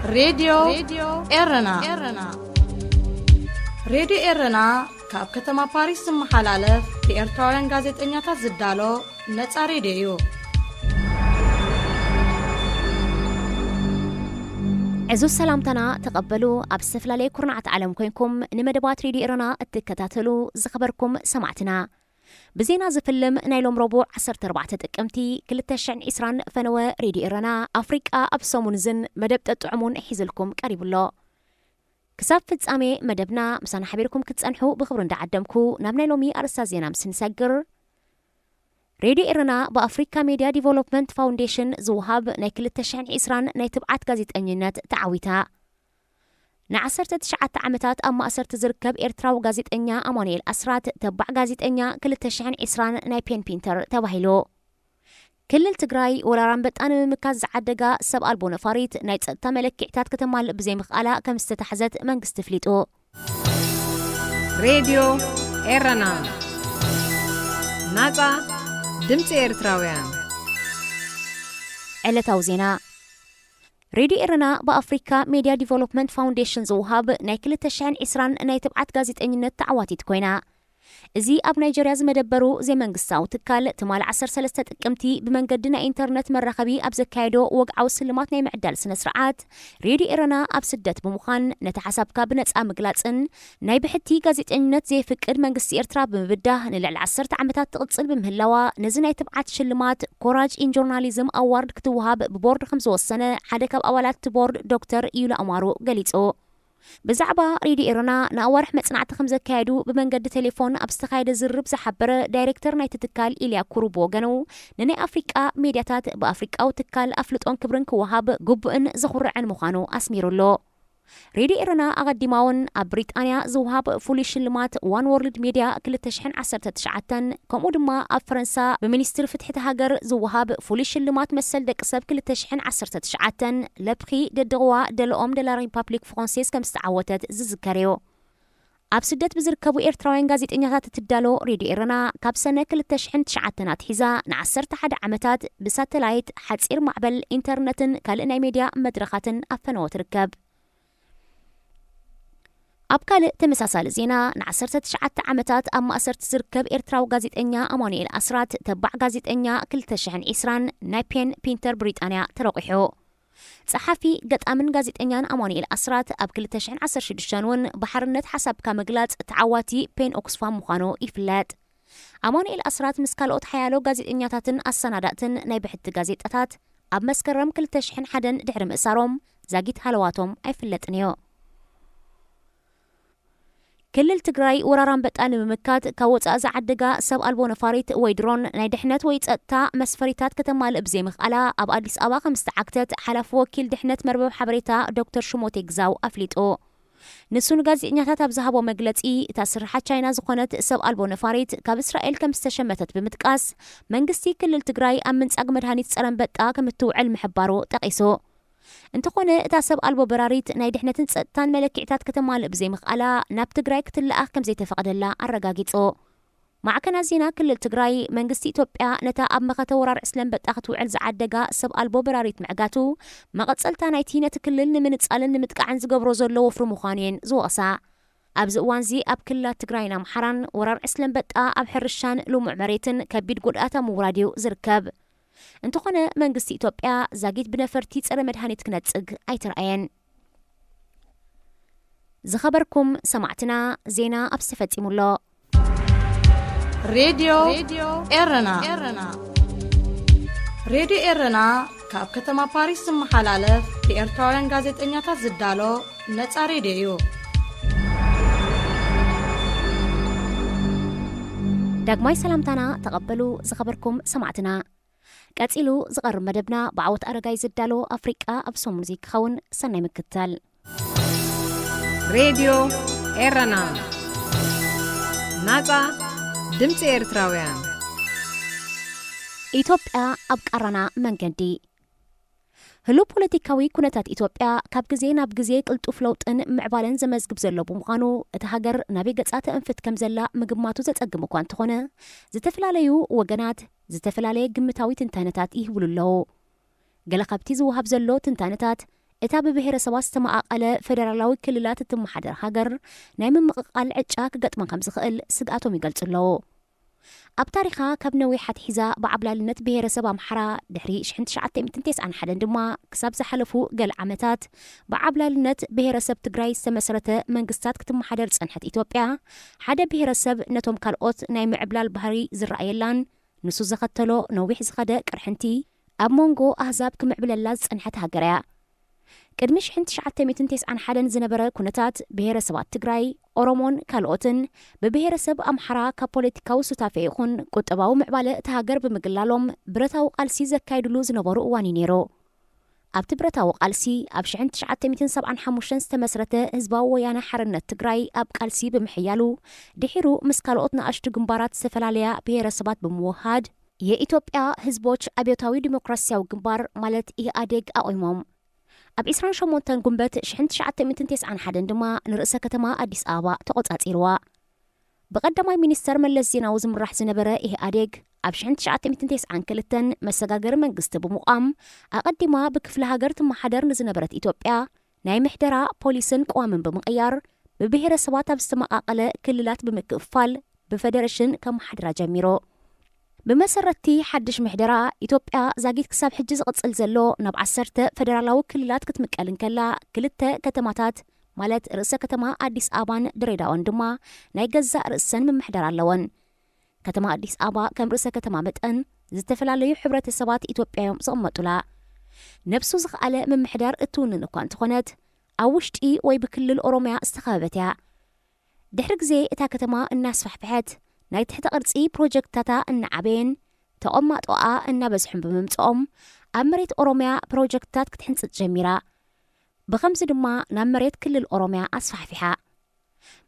راديو إرنا راديو إرنا كاب كتما باريس محلالف بإرتوارن غازت إنياتا زدالو نتا راديو عزو السلامتنا تقبلوا أبستفلا لي كورنعت عالم كوينكم نمدبات راديو إرنا اتكتاتلو زخبركم سمعتنا بزينا زفلم نايلوم ربوع 14 تقمتي كلتشعن إسران فنوى راديو إرنا أفريقيا أبسومون زن مدب تطعمون حيزلكم قريب الله كساب فتسامي مدبنا مسانا حبيركم كتسانحو بخبرون دا عدمكو نامنا لومي أرسازينا مسنساقر راديو إرنا بأفريقيا ميديا ديفلوبمنت فاونديشن زوهاب ناي كلتشعن إسران ناي تبعات غازيت أنينات تعويتا نعسرت 9 عامتات أما أسرت زركب إرتراو غازيت أنيا أمانيل أسرات تبع غازيت أنيا كلتشعن إسران ناي بين بينتر تباهيلو كل التقراي وراران بتأنا مكاز عدقا سب ألبون فاريت نايت تملك كعتات كتمال بزي مخالا كم استتحزت من قستفليتو راديو إرنا ناتا دمت إرتراويان علة توزينا راديو إرنا بأفريقيا ميديا ديفلوبمنت فاونديشن زوهاب ناي كلتشعن إسران ناي تبعات غازيت أنينات تعواتي تكوينا زي أب نيجيريا زمدبرو زي منقصاو تكال تمال 13 تقمتي بمنقدنا إنترنت مرخبي أب زكايدو وقعو سلمات ناي معدال سنسرعات راديو إرنا أب سدت بمخان نتحسابكا بنتس أمقلاتن ناي بحتي غازيت أنينات زي فكر منقصي إرترا بمبده نلعل 10 عامتات تقصل بمهلوا نزي ناي تبعات شلمات كوراج إن جورناليزم أوارد كتوهاب ببورد 5 سنة حدكب أولات بورد دكتور يولا أمارو قليتو بزعبا راديو إرنا نأور حمد صنعت 5 كايدو بمنقد تليفون أبستخايد زرب زحبر دايركتر ناي تتكال إليا كوروبوغانو نني أفريقيا ميدياتات بأفريقيا وتكال أفلطون كبرن كوهاب قبئن زخور عن مخانو أسميرو اللو راديو إرنا أغديماون بريطانيا زوهاب فولي شلمات وان وورلد ميديا كل تشحن 19 كمو دما فرنسا بمينستر فتح هاجر زوهاب فولي شلمات مسل دقسب كل تشحن 19 لبخي ددغوا دلوم دلا ريبابليك فرانسيس كم استعوتت زذكريو أبسدت بزركبو إرتراوين غازيت إنياتات تدالو راديو إرنا كاب سنة كل تشحن 9 حيزا نعسرت حد عامتات بساتلايت حتصير معبل إنترنتن كالإناي ميديا مدرخاتن أفنو تركب أبكال تمساسال زينا نعسرت 9 عامتات أما أسرت زركب إرتراو غازيت إنيا أماني الأسرات تبع غازيت إنيا كل تشحن إسران نايبين بينتر بريطانيا تروقحو صحفي قد أمن غازيت إنيان أماني الأسرات أب كل تشحن 16 بحرنت حسب كمقلات تعواتي بين أكسفام مخانو إفلات أماني الأسرات مسكالوت حيالو غازيت إنياتاتن السناداتن نايبحت غازيتاتات أب مسكرم كل تشحن حدن دحر مأساروم زاقيت هالواتهم أيفلتنيو كل التقراي وراران بتأنا بمكات كوت زعدقا سب ألبون فاريت ويدرون نايدحنت ويتأتا مسفريتات كتمال بزي مخالا أب أديس أبا 5 عكتت حلف وكيل دحنت مربب حبريتا دكتور شموتي غزاو أفليتو نسون غازي إنياتات بزهبو مقلتي تاسرحة چاينا زخونت سب ألبون فاريت كاب إسرائيل كم استشمتت بمتقاس منقستي كل التقراي أمنس أقمد هانيت سألن بتا كمتو علم حبارو تقيسو انتخونه تاسب ألبو براريت ناي دحنتن صدتان ملكعتات كتمال بزي مخالا ناب تقراي كتلأخ كم زي تفقدلا الرقاقيتو مع كنازينا كل التقراي منقستي إثيوبيا نتا أب مخته ورار إسلام بتاخت وعل زعدقا سب ألبو براريت معقاتو ما قد سألتا نايتينا تكللن من تسألن متقعن زقبرو زلو وفرو مخانين زوقسا أب زقوانزي أب كلا تقراينا محران ورار إسلام بتا أب حرشان لو معمريتن كبيد قدقاتا موراديو زركب انتخونه منقستي إثيوبيا زاقيت بنفرتي تصير مدهانيت كنتسق أي ترأين زخبركم سمعتنا زينا أبستفتي مولو راديو إرنا راديو إرنا كاب كتما باريس محلالف بإرتوارن غازيت إنياتات زدالو نتا راديو داقماي سلامتنا تقبلوا زخبركم سمعتنا قاتلو زغر مدبنا بعوت أرقاي زدالو أفريقيا أبسو موزيك خون سنة مكتال راديو إرنا ناتا دمت إرتراويان إثيوبيا أبقرنا منقدي هلو بوليتيكاوي كونتات إثيوبيا كاب غزي ناب غزي قلطو فلوطن معبالن زمزግብ ዘሎ ብምዃኑ እቲ ሃገር ናበይ ገጻተ እንፍት ከም ዘላ ምግማቱ ዘጸግም እኳ እንተኾነ ዝተፈላላዩ ወገናት ዝተፈላላየ ግምታዊ ትንታነታት ይህብሉ ኣለዉ ገለ ካብቲ ዝውሃብ ዘሎ ትንታነታት እታ ብብሔረሰባት ዝተመቃቀለ ፌደራላዊ ክልላት እትመሓደር ሃገር ናይ ምምቕቃል ዕጫ ክገጥማ ከም ዝኽእል ስግኣቶም ይገልጹ ኣለዉ ኣብ ታሪኻ ካብ ነዊሓት ሒዛ ብዓብላልነት ብሔረሰብ ኣምሓራ ድሕሪ 1991 ድማ ክሳብ ዝሓለፉ ገለ ዓመታት ብዓብላልነት ብሔረሰብ ትግራይ ዝተመስረተ መንግስታት ክትመሓደር ፀንሐት ኢትዮጵያ ሓደ ብሔረሰብ ነቶም ካልኦት ናይ ምዕብላል ባህሪ ዝረኣየላን ንሱ ዘኸተሎ ነዊሕ ዝኸደ ቅርሕንቲ ኣብ መንጎ ኣህዛብ ክምዕብለላ ዝፀንሐት ሃገር እያ ቅድሚ 1991 ዝነበረ ኩነታት ብሔረሰባት ትግራይ ኦሮሞን ካልኦትን ብብሔረሰብ ኣምሓራ ካብ ፖለቲካዊ ሱታፌ ይኹን ቁጠባዊ ምዕባለ እቲ ሃገር ብምግላሎም ብረታዊ ቃልሲ ዘካይድሉ ዝነበሩ እዋን እዩ ነይሩ ኣብቲ ብረታዊ ቃልሲ ኣብ 1975 ዝተመስረተ ህዝባዊ ወያነ ሓርነት ትግራይ ኣብ ቃልሲ ብምሕያሉ ድሒሩ ምስ ካልኦት ንኣሽቱ ግንባራት ዝተፈላለያ ብሔረሰባት ብምውሃድ የኢትዮጵያ ህዝቦች አብዮታዊ ዲሞክራሲያዊ ግንባር ማለት ኢህአዴግ ኣቆይሞም ኣብ 28 ጉንበት 1991 ድማ ንርእሰ ከተማ ኣዲስ ኣበባ ተቆጻጺርዋ ብቀዳማይ ሚኒስተር መለስ ዜናዊ ዝምራሕ ዝነበረ ኢህአዴግ ኣብ 1992 መሰጋገሪ መንግስቲ ብምቋም ኣቀዲማ ብክፍለ ሃገር ትመሓደር ንዝነበረት ኢትዮጵያ ናይ ምሕደራ ፖሊስን ቀዋምን ብምቕያር ብብሔረሰባት ኣብ ዝተመቃቀለ ክልላት ብምክፍፋል ብፌደሬሽን ከመሓድራ ጀሚሮ ብመሰረቲ ሓድሽ ምሕደራ ኢትዮጵያ ዛጊት ክሳብ ሕጂ ዝቕጽል ዘሎ ናብ 10 ፌደራላዊ ክልላት ክትምቀልን ከላ ክልተ ከተማታት ማለት ርእሰ ከተማ ኣዲስ ኣበባን ድሬዳዋን ድማ ናይ ገዛእ ርእሰን ምምሕደር ኣለወን ከተማ ኣዲስ ኣበባ ከም ርእሰ ከተማ መጠን ዝተፈላለዩ ሕብረተሰባት ኢትዮጵያ እዮም ዝቕመጡላ ነብሱ ዝኽኣለ ምምሕዳር እትውንን እኳ እንትኾነት ኣብ ውሽጢ ወይ ብክልል ኦሮሚያ ዝተኸበበት እያ ድሕሪ ግዜ እታ ከተማ እናስፋሕፍሐት ናይ ትሕተ ቅርጺ ፕሮጀክታታ እናዓበየን ተቐማጦኣ እናበዝሑን ብምምጽኦም ኣብ መሬት ኦሮሚያ ፕሮጀክታት ክትሕንጽጥ ጀሚራ ብኸምዚ ድማ ናብ መሬት ክልል ኦሮሚያ ኣስፋሕፊሓ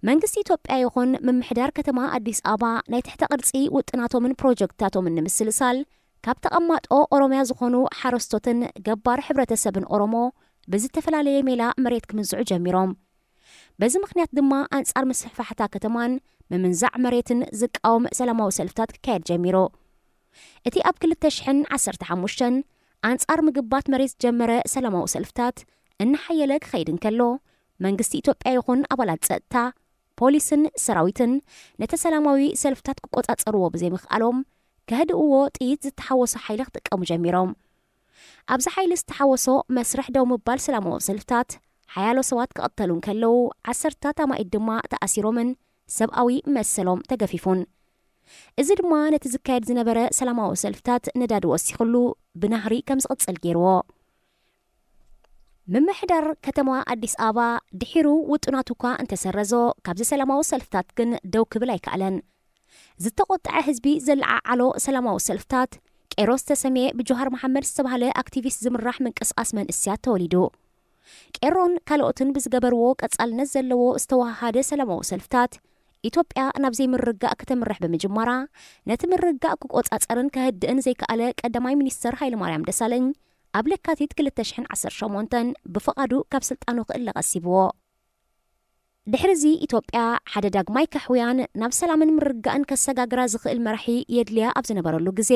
መንግስቲ ኢትዮጵያ ይኹን ምምሕዳር ከተማ ኣዲስ ኣበባ ናይ ትሕተ ቅርጺ ውጥናቶምን ፕሮጀክታቶምን ንምስልሳል ካብ ተቐማጦ ኦሮሚያ ዝኾኑ ሓረስቶትን ገባር ሕብረተሰብን ኦሮሞ ብዝተፈላለየ ሜላ መሬት ክምንዝዑ ጀሚሮም በዚ ምኽንያት ድማ ኣንጻር ምስሕፋሕታ ከተማን ምምንዛዕ መሬትን ዝቃወም ሰላማዊ ሰልፍታት ክካየድ ጀሚሮ እቲ ኣብ 2015 ኣንጻር ምግባት መሬት ጀመረ ሰላማዊ ሰልፍታት እናሓየለ ክኸይድ እንከሎ መንግስቲ ኢትዮጵያ ይኹን ኣባላት ጸጥታ ፖሊስን ሰራዊትን ነቲ ሰላማዊ ሰልፍታት ክቆጻጸርዎ ብዘይምኽኣሎም ከህድእዎ ጥይት ዝተሓወሶ ሓይሊ ክጥቀሙ ጀሚሮም ኣብዚ ሓይሊ ዝተሓወሶ መስርሕ ደው ምባል ሰላማዊ ሰልፍታት ሓያሎ ሰባት ክቐተሉ እንከለዉ 10 ኣማኢት ድማ ተኣሲሮምን ሰብኣዊ መሰሎም ተገፊፉን እዚ ድማ ነቲ ዝካየድ ዝነበረ ሰላማዊ ሰልፍታት ነዳዲ ወሲኹሉ ብናህሪ ከም ዝቕጽል ገይርዎ ምምሕዳር ከተማ ኣዲስ ኣበባ ድሒሩ ውጥናቱ እኳ እንተሰረዞ ካብዚ ሰላማዊ ሰልፍታት ግን ደው ክብል ኣይከኣለን ዝተቆጣዐ ህዝቢ ዘለዓዓሎ ሰላማዊ ሰልፍታት ቄሮስ ተሰሜ ብጆሃር መሓመድ ዝተባህለ ኣክቲቪስት ዝምራሕ ምንቅስቃስ መንእስያት ተወሊዱ ቄሮን ካልኦትን ብዝገበርዎ ቀጻልነት ዘለዎ ዝተዋሃደ ሰላማዊ ሰልፍታት ኢትዮጵያ ናብ ዘይምርጋእ ክትምራሕ ብምጅማራ ነቲ ምርጋእ ክቆጻጸርን ከህድእን ዘይከኣለ ቀዳማይ ሚኒስተር ሃይለማርያም ደሳለኝ ኣብ ለካቲት 2018 ብፍቓዱ ካብ ስልጣኑ ክእለ ቀሲብዎ ድሕሪዚ ኢትዮጵያ ሓደ ዳግማይ ካሕውያን ናብ ሰላምን ምርጋእን ከሰጋግራ ዝኽእል መራሒ የድልያ ኣብ ዝነበረሉ ግዜ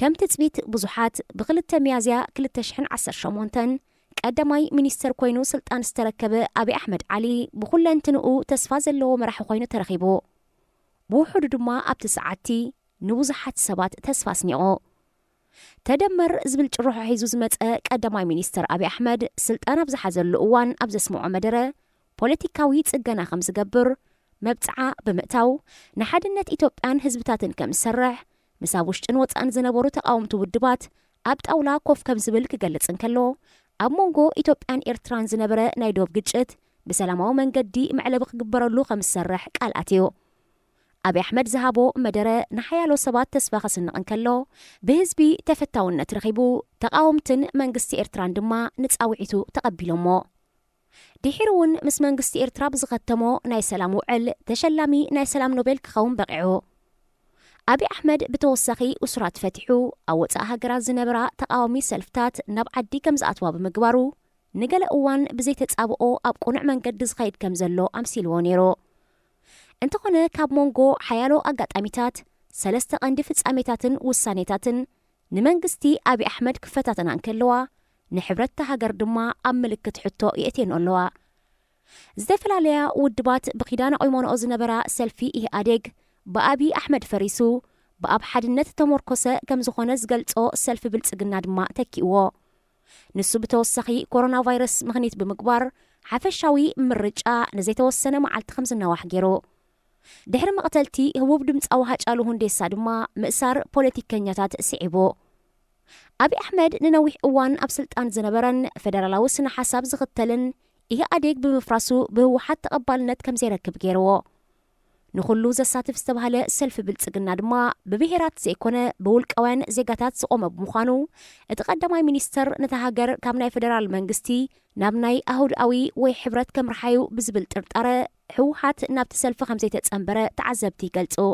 ከም ትጽቢት ብዙሓት ብ2 ሚያዝያ 2018 ቀዳማይ ሚኒስተር ኮይኑ ስልጣን ዝተረከበ ኣብይ ኣሕመድ ዓሊ ብኹለንትንኡ ተስፋ ዘለዎ መራሒ ኮይኑ ተረኺቡ ብውሑዱ ድማ ኣብቲ ሰዓቲ ንብዙሓት ሰባት ተስፋ ስኒቑ ተደመር ዝብል ጭርሖ ሒዙ ዝመፀ ቀዳማይ ሚኒስተር ኣብይ ኣሕመድ ስልጣን ኣብ ዝሓዘሉ እዋን ኣብ ዘስምዖ መደረ ፖለቲካዊ ጽገና ከም ዝገብር መብጽዓ ብምእታው ንሓድነት ኢትዮጵያን ህዝብታትን ከም ዝሰርሕ ምስ ኣብ ውሽጥን ወፃእን ዝነበሩ ተቃወምቲ ውድባት ኣብ ጣውላ ኮፍ ከም ዝብል ክገልጽ እንከሎ ኣብ መንጎ ኢትዮጵያን ኤርትራን ዝነበረ ናይ ዶብ ግጭት ብሰላማዊ መንገዲ መዕለቢ ክግበረሉ ከም ዝሰርሕ ቃል ኣትዩ ኣብይ ኣሕመድ ዝሃቦ መደረ ንሓያሎ ሰባት ተስፋ ከስንቕ እንከሎ ብህዝቢ ተፈታውነት ረኺቡ ተቃወምትን መንግስቲ ኤርትራን ድማ ንጻውዒቱ ተቐቢሎሞ ድሒሩ እውን ምስ መንግስቲ ኤርትራ ብዝኸተሞ ናይ ሰላም ውዕል ተሸላሚ ናይ ሰላም ኖቤል ክኸውን በቂዑ ኣብይ ኣሕመድ ብተወሳኺ እሱራት ፈቲሑ ኣብ ወፃኢ ሃገራት ዝነበራ ተቃዋሚ ሰልፍታት ናብ ዓዲ ከም ዝኣትዋ ብምግባሩ ንገለ እዋን ብዘይተጻብኦ ኣብ ቁኑዕ መንገዲ ዝኸይድ ከም ዘሎ ኣምሲልዎ ነይሩ እንተኾነ ካብ መንጎ ሓያሎ ኣጋጣሚታት 3 ቀንዲ ፍጻሜታትን ውሳኔታትን ንመንግስቲ ኣብይ ኣሕመድ ክፈታተና እንከለዋ ንሕብረት ሃገር ድማ ኣብ ምልክት ሕቶ ይእትየን ኣለዋ ዝተፈላለዩ ውድባት ብኺዳን ቆይሞንኦ ዝነበራ ሰልፊ ኢህአዴግ ብአብይ አሕመድ ፈሪሱ ብኣብ ሓድነት ተመርኮሰ ከም ዝኾነ ዝገልጾ ሰልፊ ብልጽግና ድማ ተኪእዎ ንሱ ብተወሳኺ ኮሮና ቫይረስ ምኽንያት ብምግባር ሓፈሻዊ ምርጫ ንዘይተወሰነ መዓልቲ ከም ዝነዋሕ ገይሩ ድሕሪ መቕተልቲ ህቡብ ድምፃዊ ሃጫሉ ሁንዴሳ ድማ ምእሳር ፖለቲከኛታት ስዒቡ አብይ አሕመድ ንነዊሕ እዋን ኣብ ስልጣን ዝነበረን ፌደራላዊ ስነ ሓሳብ ዝኽተልን ኢህአዴግ ብምፍራሱ ብህወሓት ተቐባልነት ከም ዘይረክብ ገይርዎ ንኹሉ ዘሳትፍ ዝተባሃለ ሰልፊ ብልጽግና ድማ ብብሄራት ዘይኮነ ብውልቃውያን ዜጋታት ዝቆመ ብምዃኑ እቲ ቀዳማይ ሚኒስተር ነታ ሃገር ካብ ናይ ፌደራል መንግስቲ ናብ ናይ ኣህጉራዊ ወይ ሕብረት ከምርሓዩ ብዝብል ጥርጣረ ህወሓት ናብቲ ሰልፊ ከም ዘይተጸንበረ ተዓዘብቲ ይገልጹ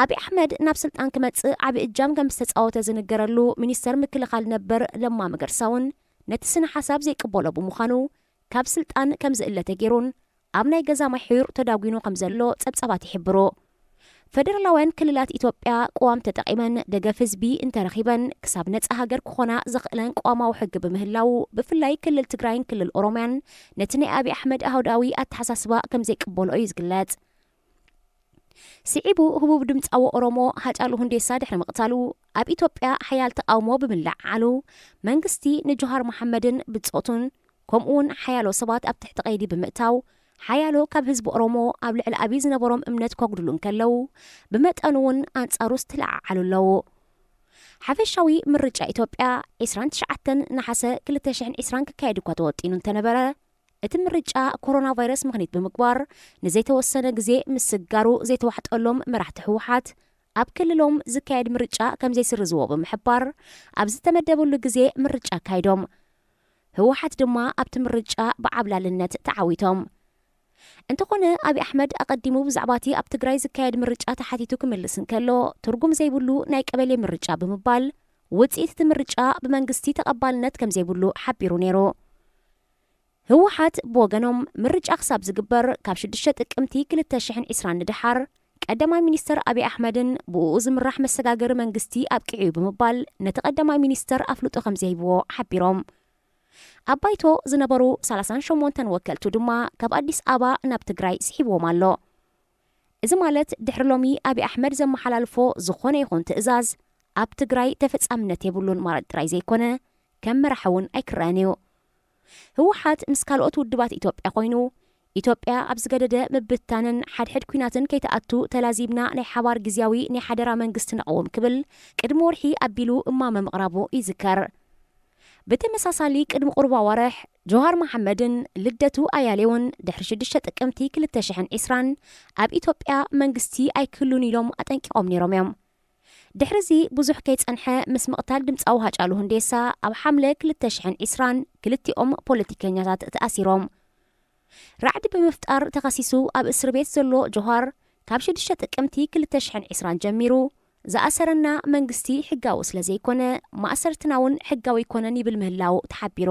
አብይ አሕመድ ናብ ስልጣን ክመጽእ ዓብ እጃም ከም ዝተጻወተ ዝንገረሉ ሚኒስተር ምክልኻል ነበር ለማ መገርሳውን ነቲ ስነ ሓሳብ ዘይቅበሎ ብምዃኑ ካብ ስልጣን ከም ዝእለተ ገይሩን ኣብ ናይ ገዛ ማሕዩር ተዳጉኑ ከም ዘሎ ጸብጸባት ይሕብሩ ፌደራላውያን ክልላት ኢትዮጵያ ቋም ተጠቂመን ደገፍ ህዝቢ እንተረኺበን ክሳብ ነጻ ሃገር ክኾና ዘኽእለን ቋማዊ ሕጊ ብምህላው ብፍላይ ክልል ትግራይን ክልል ኦሮምያን ነቲ ናይ አብይ አሕመድ ኣህዳዊ ኣተሓሳስባ ከም ዘይቅበሎ እዩ ዝግለጽ ስዒቡ ህቡብ ድምፃዊ ኦሮሞ ሃጫሉ ሁንዴሳ ድሕሪ መቕታሉ ኣብ ኢትዮጵያ ሓያል ተቃውሞ ብምልዓዓሉ መንግስቲ ንጆሃር መሐመድን ብጾቱን ከምኡውን ሓያሎ ሰባት ኣብ ትሕቲ ቀይዲ ብምእታው ሓያሎ ካብ ህዝቢ ኦሮሞ ኣብ ልዕሊ አብይ ዝነበሮም እምነት ከጉድሉን ከለው ብመጠኑ እውን ኣንጻሩ ዝተለዓዓሉ ኣለዉ ሓፈሻዊ ምርጫ ኢትዮጵያ 29 ናሓሰ 2020 ክካየድ እኳ ተወጢኑ እንተነበረ እቲ ምርጫ ኮሮና ቫይረስ ምኽንያት ብምግባር ንዘይተወሰነ ግዜ ምስጋሩ ዘይተዋሕጠሎም መራሕቲ ህወሓት ኣብ ክልሎም ዝካየድ ምርጫ ከም ዘይስርዝዎ ብምሕባር ኣብ ዝተመደበሉ ግዜ ምርጫ ካይዶም ህወሓት ድማ ኣብቲ ምርጫ ብዓብላልነት ተዓዊቶም እንተኾነ አብይ አሕመድ ኣቀዲሙ ብዛዕባቲ ኣብ ትግራይ ዝካየድ ምርጫ ተሓቲቱ ክምልስ እንከሎ ትርጉም ዘይብሉ ናይ ቀበሌ ምርጫ ብምባል ውጽኢት እቲ ምርጫ ብመንግስቲ ተቐባልነት ከም ዘይብሉ ሓቢሩ ነይሩ ህወሓት ብወገኖም ምርጫ ክሳብ ዝግበር ካብ 6 ጥቅምቲ 2020 ንድሓር ቀዳማይ ሚኒስተር አብይ አሕመድን ብኡ ዝምራሕ መሰጋገሪ መንግስቲ ኣብቅዒዩ ብምባል ነቲ ቀዳማይ ሚኒስተር ኣፍልጦ ከም ዘይሂብዎ ሓቢሮም ኣብ ባይቶ ዝነበሩ 38 ወከልቱ ድማ ካብ ኣዲስ ኣበባ ናብ ትግራይ ስሒብዎም ኣሎ እዚ ማለት ድሕሪ ሎሚ አብይ አሕመድ ዘመሓላልፎ ዝኾነ ይኹን ትእዛዝ ኣብ ትግራይ ተፈጻምነት የብሉን ማለት ጥራይ ዘይኮነ ከም መራሕውን ኣይክረአን እዩ ህወሓት ምስ ካልኦት ውድባት ኢትዮጵያ ኮይኑ ኢትዮጵያ ኣብ ዝገደደ ምብታንን ሓድሕድ ኩናትን ከይተኣቱ ተላዚምና ናይ ሓባር ግዝያዊ ናይ ሓደራ መንግስቲ ነቐውም ክብል ቅድሚ ወርሒ ኣቢሉ እማመ ምቕራቡ ይዝከር ብተመሳሳሊ ቅድሚ ቁርባ ወርሕ ጆሃር መሐመድን ልደቱ ኣያሌውን ድሕሪ 6 ጥቅምቲ 2020 ኣብ ኢትዮጵያ መንግስቲ ኣይክህሉን ኢሎም ኣጠንቂቖም ነይሮም እዮም ድሕሪዚ ብዙሕ ከይጸንሐ ምስ ምቕታል ድምፃዊ ሃጫሉ ሁንዴሳ ኣብ ሓምለ 2020 ክልቲኦም ፖለቲከኛታት ተኣሲሮም ራዕዲ ብምፍጣር ተኸሲሱ ኣብ እስር ቤት ዘሎ ጆሃር ካብ 6 ጥቅምቲ 2020 ጀሚሩ ዝኣሰረና መንግስቲ ሕጋዊ ስለ ዘይኮነ ማእሰርትና እውን ሕጋዊ ይኮነን ይብል ምህላው ተሓቢሩ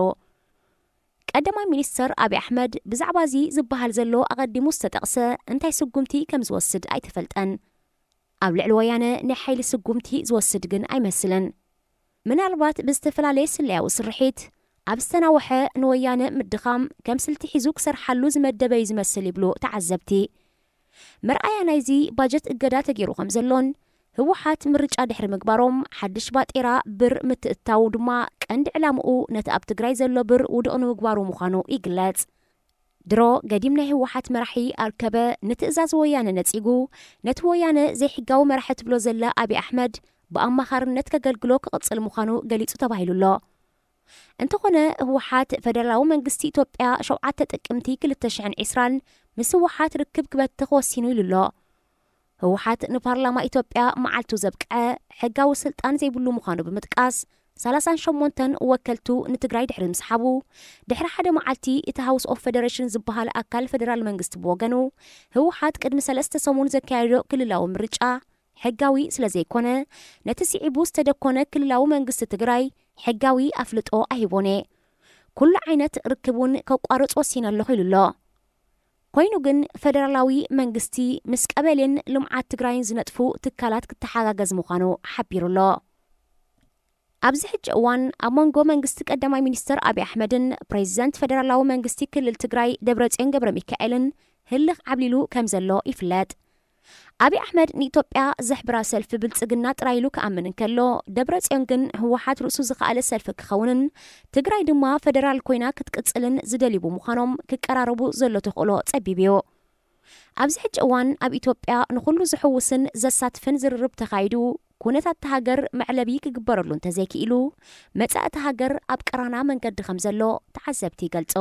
ቀዳማይ ሚኒስተር አብይ አሕመድ ብዛዕባ እዚ ዝበሃል ዘሎ ኣቐዲሙ ዝተጠቕሰ እንታይ ስጉምቲ ከም ዝወስድ ኣይተፈልጠን ኣብ ልዕሊ ወያነ ናይ ሓይሊ ስጉምቲ ዝወስድ ግን ኣይመስልን ምናልባት ብዝተፈላለየ ስልያዊ ስርሒት ኣብ ዝተናወሐ ንወያነ ምድኻም ከም ስልቲ ሒዙ ክሰርሓሉ ዝመደበ እዩ ዝመስል ይብሉ ተዓዘብቲ መርኣያ ናይዚ ባጀት እገዳ ተገይሩ ከም ዘሎን ህወሓት ምርጫ ድሕሪ ምግባሮም ሓድሽ ባጤራ ብር ምትእታው ድማ ቀንዲ ዕላምኡ ነቲ ኣብ ትግራይ ዘሎ ብር ውድቕ ንምግባሩ ምዃኑ ይግለጽ ድሮ ገዲም ናይ ህወሓት መራሒ ኣርከበ ንትእዛዝ ወያነ ነጺጉ ነቲ ወያነ ዘይሕጋዊ መራሒ ትብሎ ዘላ አብይ አሕመድ ብኣማኻርነት ከገልግሎ ክቕጽል ምዃኑ ገሊጹ ተባሂሉሎ እንተኾነ ህወሓት ፌደራላዊ መንግስቲ ኢትዮጵያ 7 ጥቅምቲ 2020 ምስ ህወሓት ርክብ ክበቲ ክወሲኑ ኢሉሎ ህወሓት ንፓርላማ ኢትዮጵያ መዓልቱ ዘብቅዐ ሕጋዊ ስልጣን ዘይብሉ ምዃኑ ብምጥቃስ 38 ወከልቱ ንትግራይ ድሕሪ ምስሓቡ ድሕሪ ሓደ መዓልቲ እቲ ሃውስ ኦፍ ፌደሬሽን ዝበሃል ኣካል ፌደራል መንግስቲ ብወገኑ ህወሓት ቅድሚ 3 ሰሙን ዘካየዶ ክልላዊ ምርጫ ሕጋዊ ስለ ዘይኮነ ነቲ ስዒቡ ዝተደኮነ ክልላዊ መንግስቲ ትግራይ ሕጋዊ ኣፍልጦ ኣይሂቦነ ኩሉ ዓይነት ርክቡን ከቋርጽ ወሲነ ኣለኹ ኢሉሎ ኮይኑ ግን ፌደራላዊ መንግስቲ ምስ ቀበሌን ልምዓት ትግራይን ዝነጥፉ ትካላት ክተሓጋገዝ ምዃኑ ሓቢሩሎ ኣብዚ ሕጂ እዋን ኣብ መንጎ መንግስቲ ቀዳማይ ሚኒስትር አብይ አሕመድን ፕሬዚደንት ፌደራላዊ መንግስቲ ክልል ትግራይ ደብረጽዮን ገብረ ሚካኤልን ህልኽ ዓብሊሉ ከም ዘሎ ይፍለጥ። አብይ አሕመድ ንኢትዮጵያ ዘሕብራ ሰልፊ ብልጽግና ጥራይሉ ከኣምን እንከሎ ደብረጽዮን ግን ህወሓት ርእሱ ዝኸኣለ ሰልፊ ክኸውንን ትግራይ ድማ ፌደራል ኮይና ክትቅጽልን ዝደልዩ ምዃኖም ክቀራረቡ ዘሎ ተኽእሎ ጸቢብዮ። ኣብዚ ሕጂ እዋን ኣብ ኢትዮጵያ ንኹሉ ዝሕውስን ዘሳትፍን ዝርርብ ተኻይዱ ኩነታት ሃገር መዕለቢ ክግበረሉ እንተዘይክኢሉ መጻእቲ ሃገር ኣብ ቀራና መንገዲ ከም ዘሎ ተዓዘብቲ ይገልጹ።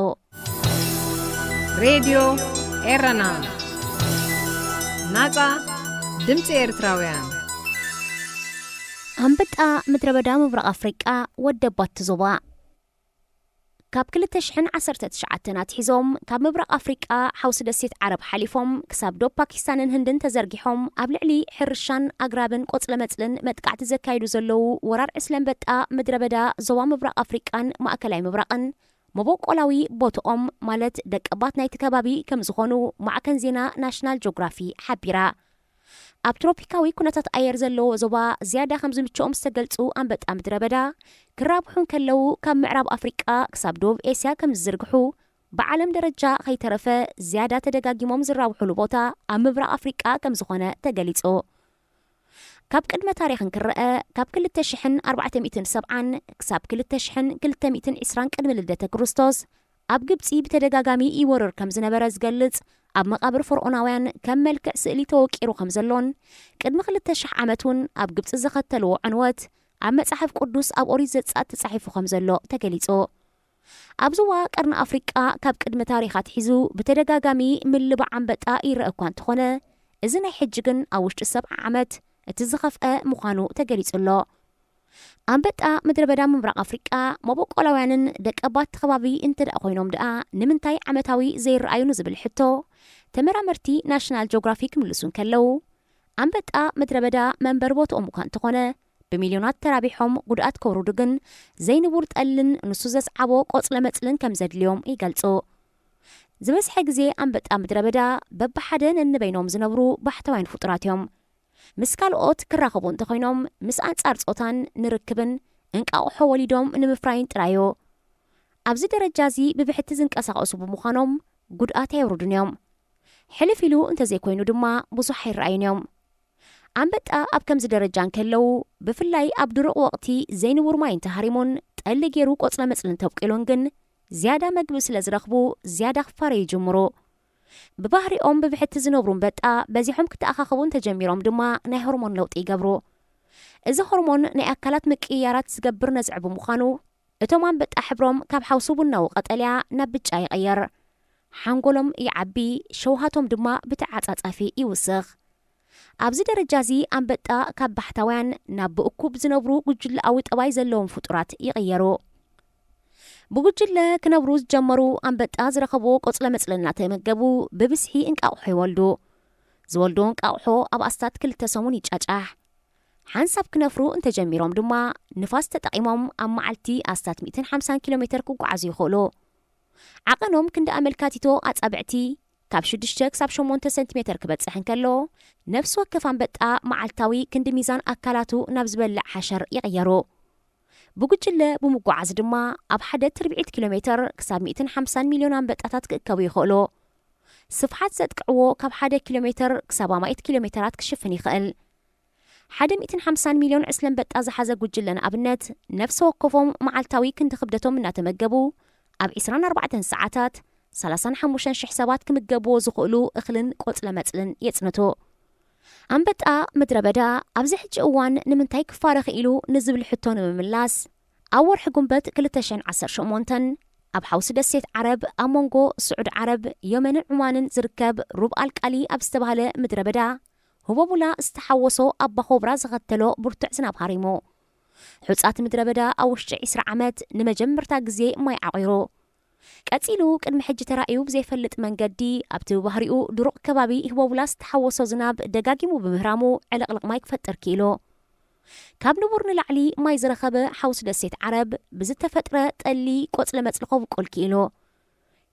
ሬድዮ ኤረና ናጻ ድምፂ ኤርትራውያን ኣንበጣ ምድረ በዳ ምብራቕ ኣፍሪቃ ወደባት ዞባ ካብ 2019 ኣትሒዞም ካብ ምብራቕ ኣፍሪቃ ሓውሲ ደሴት ዓረብ ሓሊፎም ክሳብ ዶብ ፓኪስታንን ህንድን ተዘርጊሖም ኣብ ልዕሊ ሕርሻን ኣግራብን ቆጽለ መጽልን መጥቃዕቲ ዘካይዱ ዘለዉ ወራር ዕስለ ኣንበጣ ምድረ በዳ ዞባ ምብራቕ ኣፍሪቃን ማእከላይ ምብራቕን መቦቆላዊ ቦትኦም ማለት ደቀባት ናይቲ ከባቢ ከም ዝኾኑ ማዕከን ዜና ናሽናል ጂኦግራፊ ሓቢራ። ኣብ ትሮፒካዊ ኩነታት ኣየር ዘለዎ ዞባ ዝያዳ ከም ዝምችኦም ዝተገልጹ ኣንበጣ ምድረ በዳ ክራብሑን ከለዉ ካብ ምዕራብ ኣፍሪቃ ክሳብ ደቡብ ኤስያ ከም ዝዝርግሑ ብዓለም ደረጃ ከይተረፈ ዝያዳ ተደጋጊሞም ዝራብሑሉ ቦታ ኣብ ምብራቕ ኣፍሪቃ ከም ዝኾነ ተገሊጹ። ካብ ቅድመ ታሪኽን ክርአ ካብ 2470 ክሳብ 2220 ቅድሚ ልደተ ክርስቶስ ኣብ ግብፂ ብተደጋጋሚ ይወርር ከም ዝነበረ ዝገልጽ ኣብ መቃብር ፈርዖናውያን ከም መልክዕ ስእሊ ተወቂሩ ከም ዘሎን ቅድሚ 2000 ዓመት እውን ኣብ ግብፂ ዘኸተልዎ ዕንወት ኣብ መጽሓፍ ቅዱስ ኣብ ኦሪት ዘጸአት ተጻሒፉ ከም ዘሎ ተገሊጹ። ኣብ ዞባ ቀርኒ ኣፍሪቃ ካብ ቅድሚ ታሪኻት ሒዙ ብተደጋጋሚ ምልባዕ ኣንበጣ ይርአ እኳ እንተኾነ እዚ ናይ ሕጂ ግን ኣብ ውሽጢ 70 ዓመት እቲ ዝኸፍአ ምዃኑ ተገሊጹሎ። ኣንበጣ ምድረ በዳ ምብራቕ ኣፍሪቃ መቦቆላውያንን ደቀባት ከባቢ እንትደኣ ኮይኖም ደኣ ንምንታይ ዓመታዊ ዘይረኣዩ ንዝብል ሕቶ ተመራመርቲ ናሽናል ጂኦግራፊ ክምልሱ ከለዉ ኣንበጣ ምድረ በዳ መንበር ቦትኦም እኳ እንተኾነ ብሚልዮናት ተራቢሖም ጉድኣት ከውርዱ ግን ዘይንቡር ጠልን ንሱ ዘስዓቦ ቆጽለ መጽልን ከም ዘድልዮም ይገልጹ። ዝበዝሐ ግዜ ኣንበጣ ምድረ በዳ በብሓደ ነንበይኖም ዝነብሩ ባሕታውያን ፍጡራት እዮም። ምስ ካልኦት ክራኸቡ እንተኾይኖም ምስ ኣንጻር ጾታን ንርክብን እንቃቑሖ ወሊዶም ንምፍራይን ጥራዮ። ኣብዚ ደረጃ እዚ ብብሕቲ ዝንቀሳቐሱ ብምዃኖም ጉድኣት የውርዱን እዮም። ሕልፍ ኢሉ እንተዘይኮይኑ ድማ ብዙሕ ኣይረኣዩን እዮም። ኣንበጣ ኣብ ከምዚ ደረጃ እንከለዉ ብፍላይ ኣብ ድሩቕ ወቕቲ ዘይንቡር ማይ እንተሃሪሙን ጠሊ ገይሩ ቆጽለ መጽልን ተብቂሉን ግን ዝያዳ መግቢ ስለ ዝረኽቡ ዝያዳ ክፋረዩ ይጅምሩ። ብባህሪኦም ብብሕቲ ዝነብሩ ኣንበጣ በዚሖም ክትኣኻኸቡን ተጀሚሮም ድማ ናይ ሆርሞን ለውጢ ይገብሩ። እዚ ሆርሞን ናይ ኣካላት ምቅያራት ዝገብር ነዝዕ ብምዃኑ እቶም ኣንበጣ ሕብሮም ካብ ሓውሲ ቡናዊ ቀጠልያ ናብ ብጫ ይቕየር። ሓንጎሎም ይዓቢ፣ ሸውሃቶም ድማ ብተዓጻጻፊ ይውስኽ። ኣብዚ ደረጃ እዚ ኣንበጣ ካብ ባሕታውያን ናብ ብእኩብ ዝነብሩ ጉጅለኣዊ ጠባይ ዘለዎም ፍጡራት ይቕየሩ። ብጉጅለ ክነብሩ ዝጀመሩ ኣንበጣ ዝረኸብዎ ቆጽለ መጽሊ እናተመገቡ ብብስሒ እንቃቑሖ ይወልዱ። ዝወልድዎ እንቃቑሖ ኣብ ኣስታት 2 ሰሙን ይጫጫሕ። ሓንሳብ ክነፍሩ እንተጀሚሮም ድማ ንፋስ ተጠቒሞም ኣብ መዓልቲ ኣስታት 150 ኪሎ ሜትር ክጓዓዙ ይኽእሉ። ዓቐኖም ክንዲ ኣመልካቲቶ ኣጻብዕቲ ካብ 6 ክሳብ 8 ሴንቲሜትር ክበጽሕ እንከሎ ነፍሲ ወከፍ ኣንበጣ መዓልታዊ ክንዲ ሚዛን ኣካላቱ ናብ ዝበልዕ ሓሸር ይቕየሩ። ብጉጅለ ብምጓዓዝ ድማ ኣብ 1 ኪሎ ሜትር ክሳብ 150 ሚልዮን ኣንበጣታት ክእከቡ ይኽእሉ። ስፍሓት ዘጥቅዕዎ ካብ 1 ኪሎ ሜትር ክሳብ 100 ኪሎ ሜትራት ክሽፍን ይኽእል። 150 ሚልዮን ዕስለ ኣንበጣ ዝሓዘ ጉጅለ ንኣብነት ነፍሲ ወከፎም መዓልታዊ ክንዲ ክብደቶም እናተመገቡ ኣብ 24 ሰዓታት 35,000 ሰባት ክምገብዎ ዝኽእሉ እኽልን ቆጽለ መጽልን የጽንቱ። ኣንበጣ ምድረ በዳ ኣብዚ ሕጂ እዋን ንምንታይ ክፋረ ኽኢሉ ንዝብል ሕቶ ንምምላስ ኣብ ወርሒ ጉንበት 2018 ኣብ ሓውሲ ደሴት ዓረብ ኣብ መንጎ ስዑድ ዓረብ የመንን ዑማንን ዝርከብ ሩብ ኣልቃሊ ኣብ ዝተባሃለ ምድረ በዳ ህቦቡላ ዝተሓወሶ ኣባ ኾብራ ዝኸተሎ ብርቱዕ ዝናብ ሃሪሙ ሕጻት ምድረ በዳ ኣብ ውሽጢ 20 ዓመት ንመጀመርታ ግዜ ማይ ዓቒሩ። ቀጺሉ ቅድሚ ሕጂ ተራእዩ ብዘይፈልጥ መንገዲ ኣብቲ ባህሪኡ ድሩቕ ከባቢ ህቦቡላ ዝተሓወሶ ዝናብ ደጋጊሙ ብምህራሙ ዕለቕልቕ ማይ ክፈጥር ክኢሉ። ካብ ንቡር ንላዕሊ ማይ ዝረኸበ ሓውሲ ደሴት ዓረብ ብዝተፈጥረ ጠሊ ቆጽለ መጽሊ ኸብቁል ክኢሉ።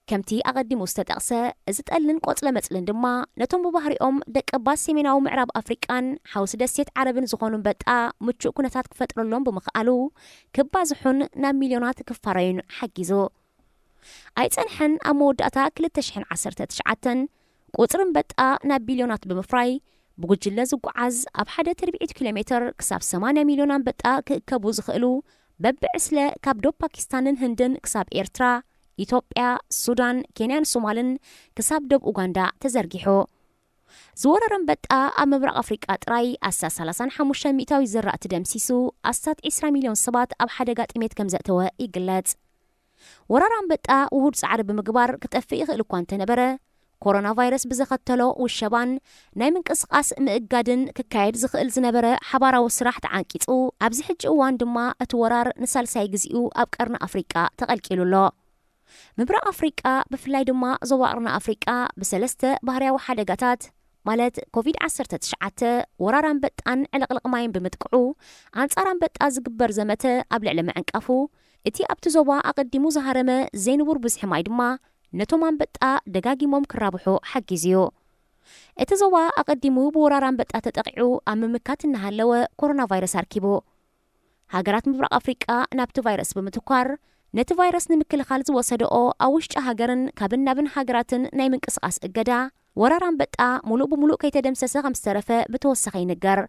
ከምቲ ኣቐዲሙ ዝተጠቕሰ እዚ ጠልን ቆጽለ መጽልን ድማ ነቶም ብባህሪኦም ደቀባስ ሰሜናዊ ምዕራብ ኣፍሪቃን ሓውሲ ደሴት ዓረብን ዝኾኑ በጣ ምቹእ ኩነታት ክፈጥረሎም ብምኽኣሉ ክባዝሑን ናብ ሚልዮናት ክፋረዩን ሓጊዙ ኣይጸንሐን ኣብ መወዳእታ 2019 ቁጽርን በጣ ናብ ቢልዮናት ብምፍራይ ብጉጅለ ዝጓዓዝ ኣብ 1 ኪሎሜትር ክሳብ 80 ሚልዮን በጣ ክእከቡ ዝኽእሉ በብዕስለ ካብ ዶብ ፓኪስታንን ህንድን ክሳብ ኤርትራ ኢትዮጵያ ሱዳን ኬንያን ሶማልን ክሳብ ዶብ ኡጋንዳ ተዘርጊሑ ዝወረረን በጣ ኣብ ምብራቕ ኣፍሪቃ ጥራይ ኣሳስ 35 ሚእታዊ ዝራእቲ ደምሲሱ ኣሳት 20 ሚልዮን ሰባት ኣብ ሓደጋ ጥሜት ከም ዘእተወ ይግለጽ ወረራን በጣ ውሁድ ጻዕሪ ብምግባር ክጠፍእ ይኽእል እኳ እንተነበረ ኮሮና ቫይረስ ብዘኸተሎ ውሸባን ናይ ምንቅስቓስ ምእጋድን ክካየድ ዝኽእል ዝነበረ ሓባራዊ ስራሕ ተዓንቂጹ ኣብዚ ሕጂ እዋን ድማ እቲ ወራር ንሳልሳይ ግዚኡ ኣብ ቀርኒ ኣፍሪቃ ተቐልቂሉሎ ምብራቕ ኣፍሪቃ ብፍላይ ድማ ዞባ ቀርኒ ኣፍሪቃ ብሰለስተ ባህርያዊ ሓደጋታት ማለት ኮቪድ-19 ወራራን በጣን ዕልቕልቕ ማይን ብምጥቅዑ ኣንጻራን በጣ ዝግበር ዘመተ ኣብ ልዕሊ ምዕንቃፉ እቲ ኣብቲ ዞባ ኣቐዲሙ ዝሃረመ ዘይንቡር ብዝሒ ማይ ድማ ነቶም አንበጣ ደጋጊሞም ክራብሑ ሓጊዝዩ እቲ ዞባ ኣቐዲሙ ብወራራን በጣ ተጠቂዑ ኣብ ምምካት እናሃለወ ኮሮና ቫይረስ ኣርኪቡ ሃገራት ምብራቕ ኣፍሪቃ ናብቲ ቫይረስ ብምትኳር ነቲ ቫይረስ ንምክልኻል ዝወሰደኦ ኣብ ውሽጢ ሃገርን ካብን ናብን ሃገራትን ናይ ምንቅስቓስ እገዳ ወራራን በጣ ሙሉእ ብምሉእ ከይተደምሰሰ ከም ዝተረፈ ብተወሳኺ ይንገር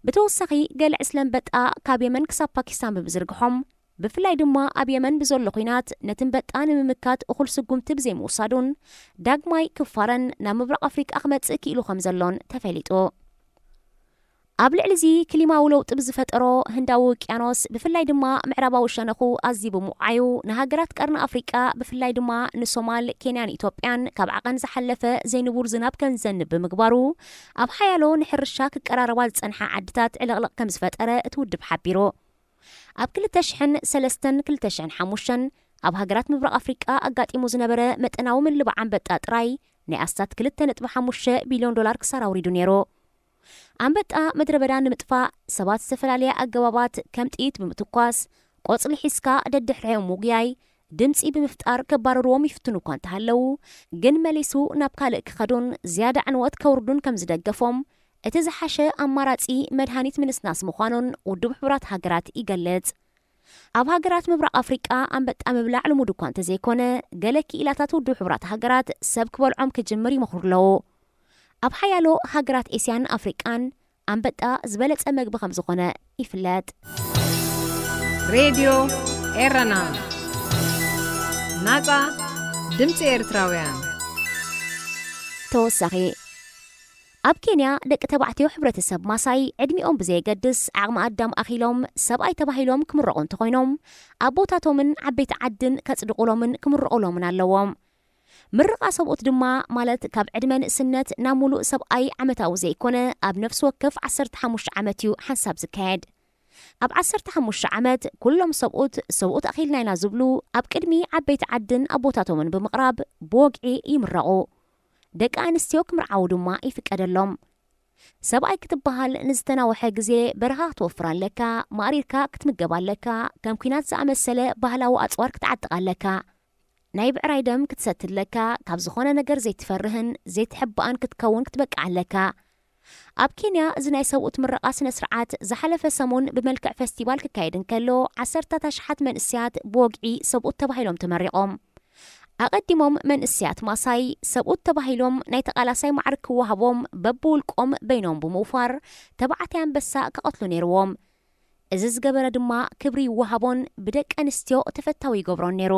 ብተወሳኺ ገለ ዕስለን በጣ ካብ የመን ክሳብ ፓኪስታን ብምዝርግሖም ብፍላይ ድማ ኣብ የመን ብዘሎ ኩናት ነትን በጣ ንምምካት እኹል ስጉምቲ ብዘይምውሳዱን ዳግማይ ክፋረን ናብ ምብራቕ ኣፍሪቃ ክመጽእ ክኢሉ ከም ዘሎን ተፈሊጡ ኣብ ልዕሊ እዚ ክሊማዊ ለውጢ ብዝፈጠሮ ህንዳዊ ውቅያኖስ ብፍላይ ድማ ምዕራባዊ ሸነኹ ኣዝዩ ብምውዓዩ ንሃገራት ቀርኒ ኣፍሪቃ ብፍላይ ድማ ንሶማል ኬንያን ኢትዮጵያን ካብ ዓቐን ዝሓለፈ ዘይንቡር ዝናብ ከንዘንብ ብምግባሩ ኣብ ሓያሎ ንሕርሻ ክቀራረባ ዝጸንሐ ዓድታት ዕልቕልቕ ከም ዝፈጠረ እቲ ውድብ ሓቢሩ ኣብ 2003-2005 ኣብ ሃገራት ምብራቕ ኣፍሪቃ ኣጋጢሙ ዝነበረ መጠናዊ ምልባዕ አንበጣ ጥራይ ናይ ኣስታት 2.5 ቢልዮን ዶላር ክሳራ ውሪዱ ነይሩ አንበጣ ምድረ በዳ ንምጥፋእ ሰባት ዝተፈላለየ ኣገባባት ከም ጥይት ብምትኳስ ቆጽሊ ሒዝካ ደድሕሪኦም ውግያይ ድምፂ ብምፍጣር ከባረርዎም ይፍትኑ እኳ እንተሃለው ግን መሊሱ ናብ ካልእ ክኸዱን ዝያዳ ዕንወት ከውርዱን ከም ዝደገፎም እቲ ዝሓሸ ኣማራጺ መድሃኒት ምንስናስ ምዃኑን ውድብ ሕብራት ሃገራት ይገልጽ ኣብ ሃገራት ምብራቕ ኣፍሪቃ አንበጣ ምብላዕ ልሙድ እኳ እንተዘይኮነ ገለ ክኢላታት ውድብ ሕብራት ሃገራት ሰብ ክበልዖም ክጅምር ይመኽሩ ኣለዉ ኣብ ሓያሎ ሃገራት ኤስያን ኣፍሪቃን አንበጣ ዝበለጸ መግቢ ከም ዝኾነ ይፍለጥ ሬድዮ ኤረና ናጻ ድምፂ ኤርትራውያን ተወሳኺ ኣብ ኬንያ ደቂ ተባዕትዮ ሕብረተሰብ ማሳይ ዕድሚኦም ብዘየገድስ ዓቕሚ ኣዳም ኣኺሎም ሰብኣይ ተባሂሎም ክምረቑ እንተኾይኖም ኣቦታቶምን ዓበይቲ ዓድን ከጽድቑሎምን ክምርቑሎምን ኣለዎም ምርቓ ሰብኡት ድማ ማለት ካብ ዕድመ ንእስነት ናብ ሙሉእ ሰብኣይ ዓመታዊ ዘይኮነ ኣብ ነፍሲ ወከፍ 15 ዓመት እዩ ሓንሳብ ዝካየድ ኣብ 15 ዓመት ኩሎም ሰብኡት ኣኺልና ኢና ዝብሉ ኣብ ቅድሚ ዓበይቲ ዓድን ኣቦታቶምን ብምቕራብ ብወግዒ ይምረቑ ደቂ ኣንስትዮ ክምርዓው ድማ ይፍቀደሎም ሰብኣይ ክትበሃል ንዝተናወሐ ግዜ በረኻ ክትወፍር ኣለካ ማዕሪርካ ክትምገብ ኣለካ ከም ኩናት ዝኣመሰለ ባህላዊ ኣፅዋር ክትዓጥቕ ኣለካ ናይ ብዕራይ ደም ክትሰትለካ ካብ ዝኾነ ነገር ዘይትፈርህን ዘይትሕባእን ክትከውን ክትበቅዕ ኣለካ ኣብ ኬንያ እዚ ናይ ሰብኡት ምረቓ ስነ ስርዓት ዝሓለፈ ሰሙን ብመልክዕ ፌስቲቫል ክካየድ እንከሎ 10,000 መንእስያት ብወግዒ ሰብኡት ተባሂሎም ተመሪቖም ኣቐዲሞም መንእስያት ማሳይ ሰብኡት ተባሂሎም ናይ ተቓላሳይ ማዕርግ ክወሃቦም በብውልቆም በይኖም ብምውፋር ተባዕታይ አንበሳ ክቐትሉ ነይርዎም እዚ ዝገበረ ድማ ክብሪ ይወሃቦን ብደቂ ኣንስትዮ ተፈታዊ ይገብሮን ነይሩ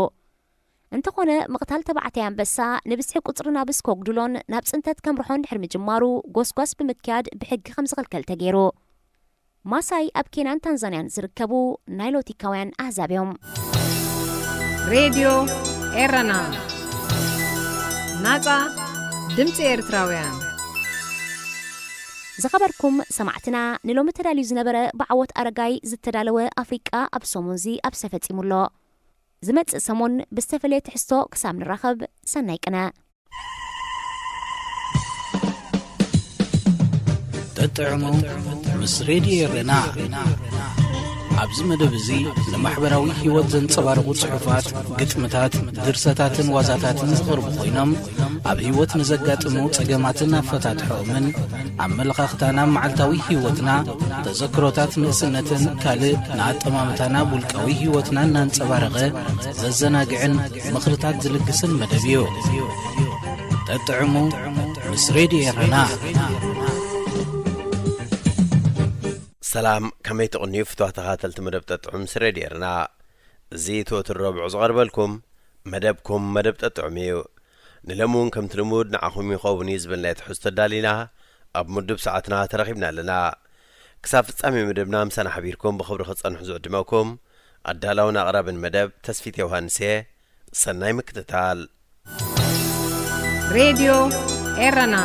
እንተኾነ ምቕታል ተባዕታይ አንበሳ ንብዝሒ ቁፅሪ ናብስ ከጉድሎን ናብ ጽንተት ከምርሖን ድሕሪ ምጅማሩ ጎስጓስ ብምክያድ ብሕጊ ከም ዝኽልከል ተገይሩ ማሳይ ኣብ ኬንያን ታንዛንያን ዝርከቡ ናይሎቲካውያን ኣህዛብ እዮም ሬድዮ ኤረና ናጻ ድምፂ ኤርትራውያን ዝኸበርኩም ሰማዕትና ንሎሚ ተዳልዩ ዝነበረ ብዓወት ኣረጋይ ዝተዳለወ ኣፍሪቃ ኣብ ሰሙን እዚ ኣብ ሰፈጺሙሎ ዝመጽእ ሰሙን ብዝተፈለየ ትሕዝቶ ክሳብ ንራኸብ ሰናይ ቅነ تطعموا مس راديو رنا ኣብዚ መደብ እዚ ንማሕበራዊ ህይወት ዘንጸባርቑ ጽሑፋት፣ ግጥምታት፣ ድርሰታትን ዋዛታትን ዝቐርቡ ኮይኖም ኣብ ህይወት ንዘጋጥሙ ጸገማትን ኣፈታትሖምን ኣመለኻኽታና መዓልታዊ ህይወትና ተዘክሮታት ንእስነትን ካልእ ንኣጠማምታና ውልቃዊ ህይወትና እናንጸባረቐ ዘዘናግዕን ምኽርታት ዝልግስን መደብ እዩ። ተጥዕሙ ምስ ሬድዮ ኤረና። ሰላም ከመይ ትቕንዩ ፍትዋት ተኸታተልቲ መደብ ተጥዑም ምስ ሬድዮ ኤረና። እዚ ትወትር ረብዑ ዝቐርበልኩም መደብኩም መደብ ተጥዑም እዩ። ንለሙን ከምቲ ልሙድ ንዓኹም ይኸውን እዩ ዝብልና ትሕዝቶ ኣዳሊና ኣብ ምድብ ሰዓትና ተረኺብና ኣለና። ክሳብ ፍጻሜ መደብና ምሳና ሓቢርኩም ብኽብሪ ክጸንሑ ዝዕድመኩም ኣዳላውን ኣቕራብን መደብ ተስፊት ዮሃንስ እየ። ሰናይ ምክትታል። ሬድዮ ኤረና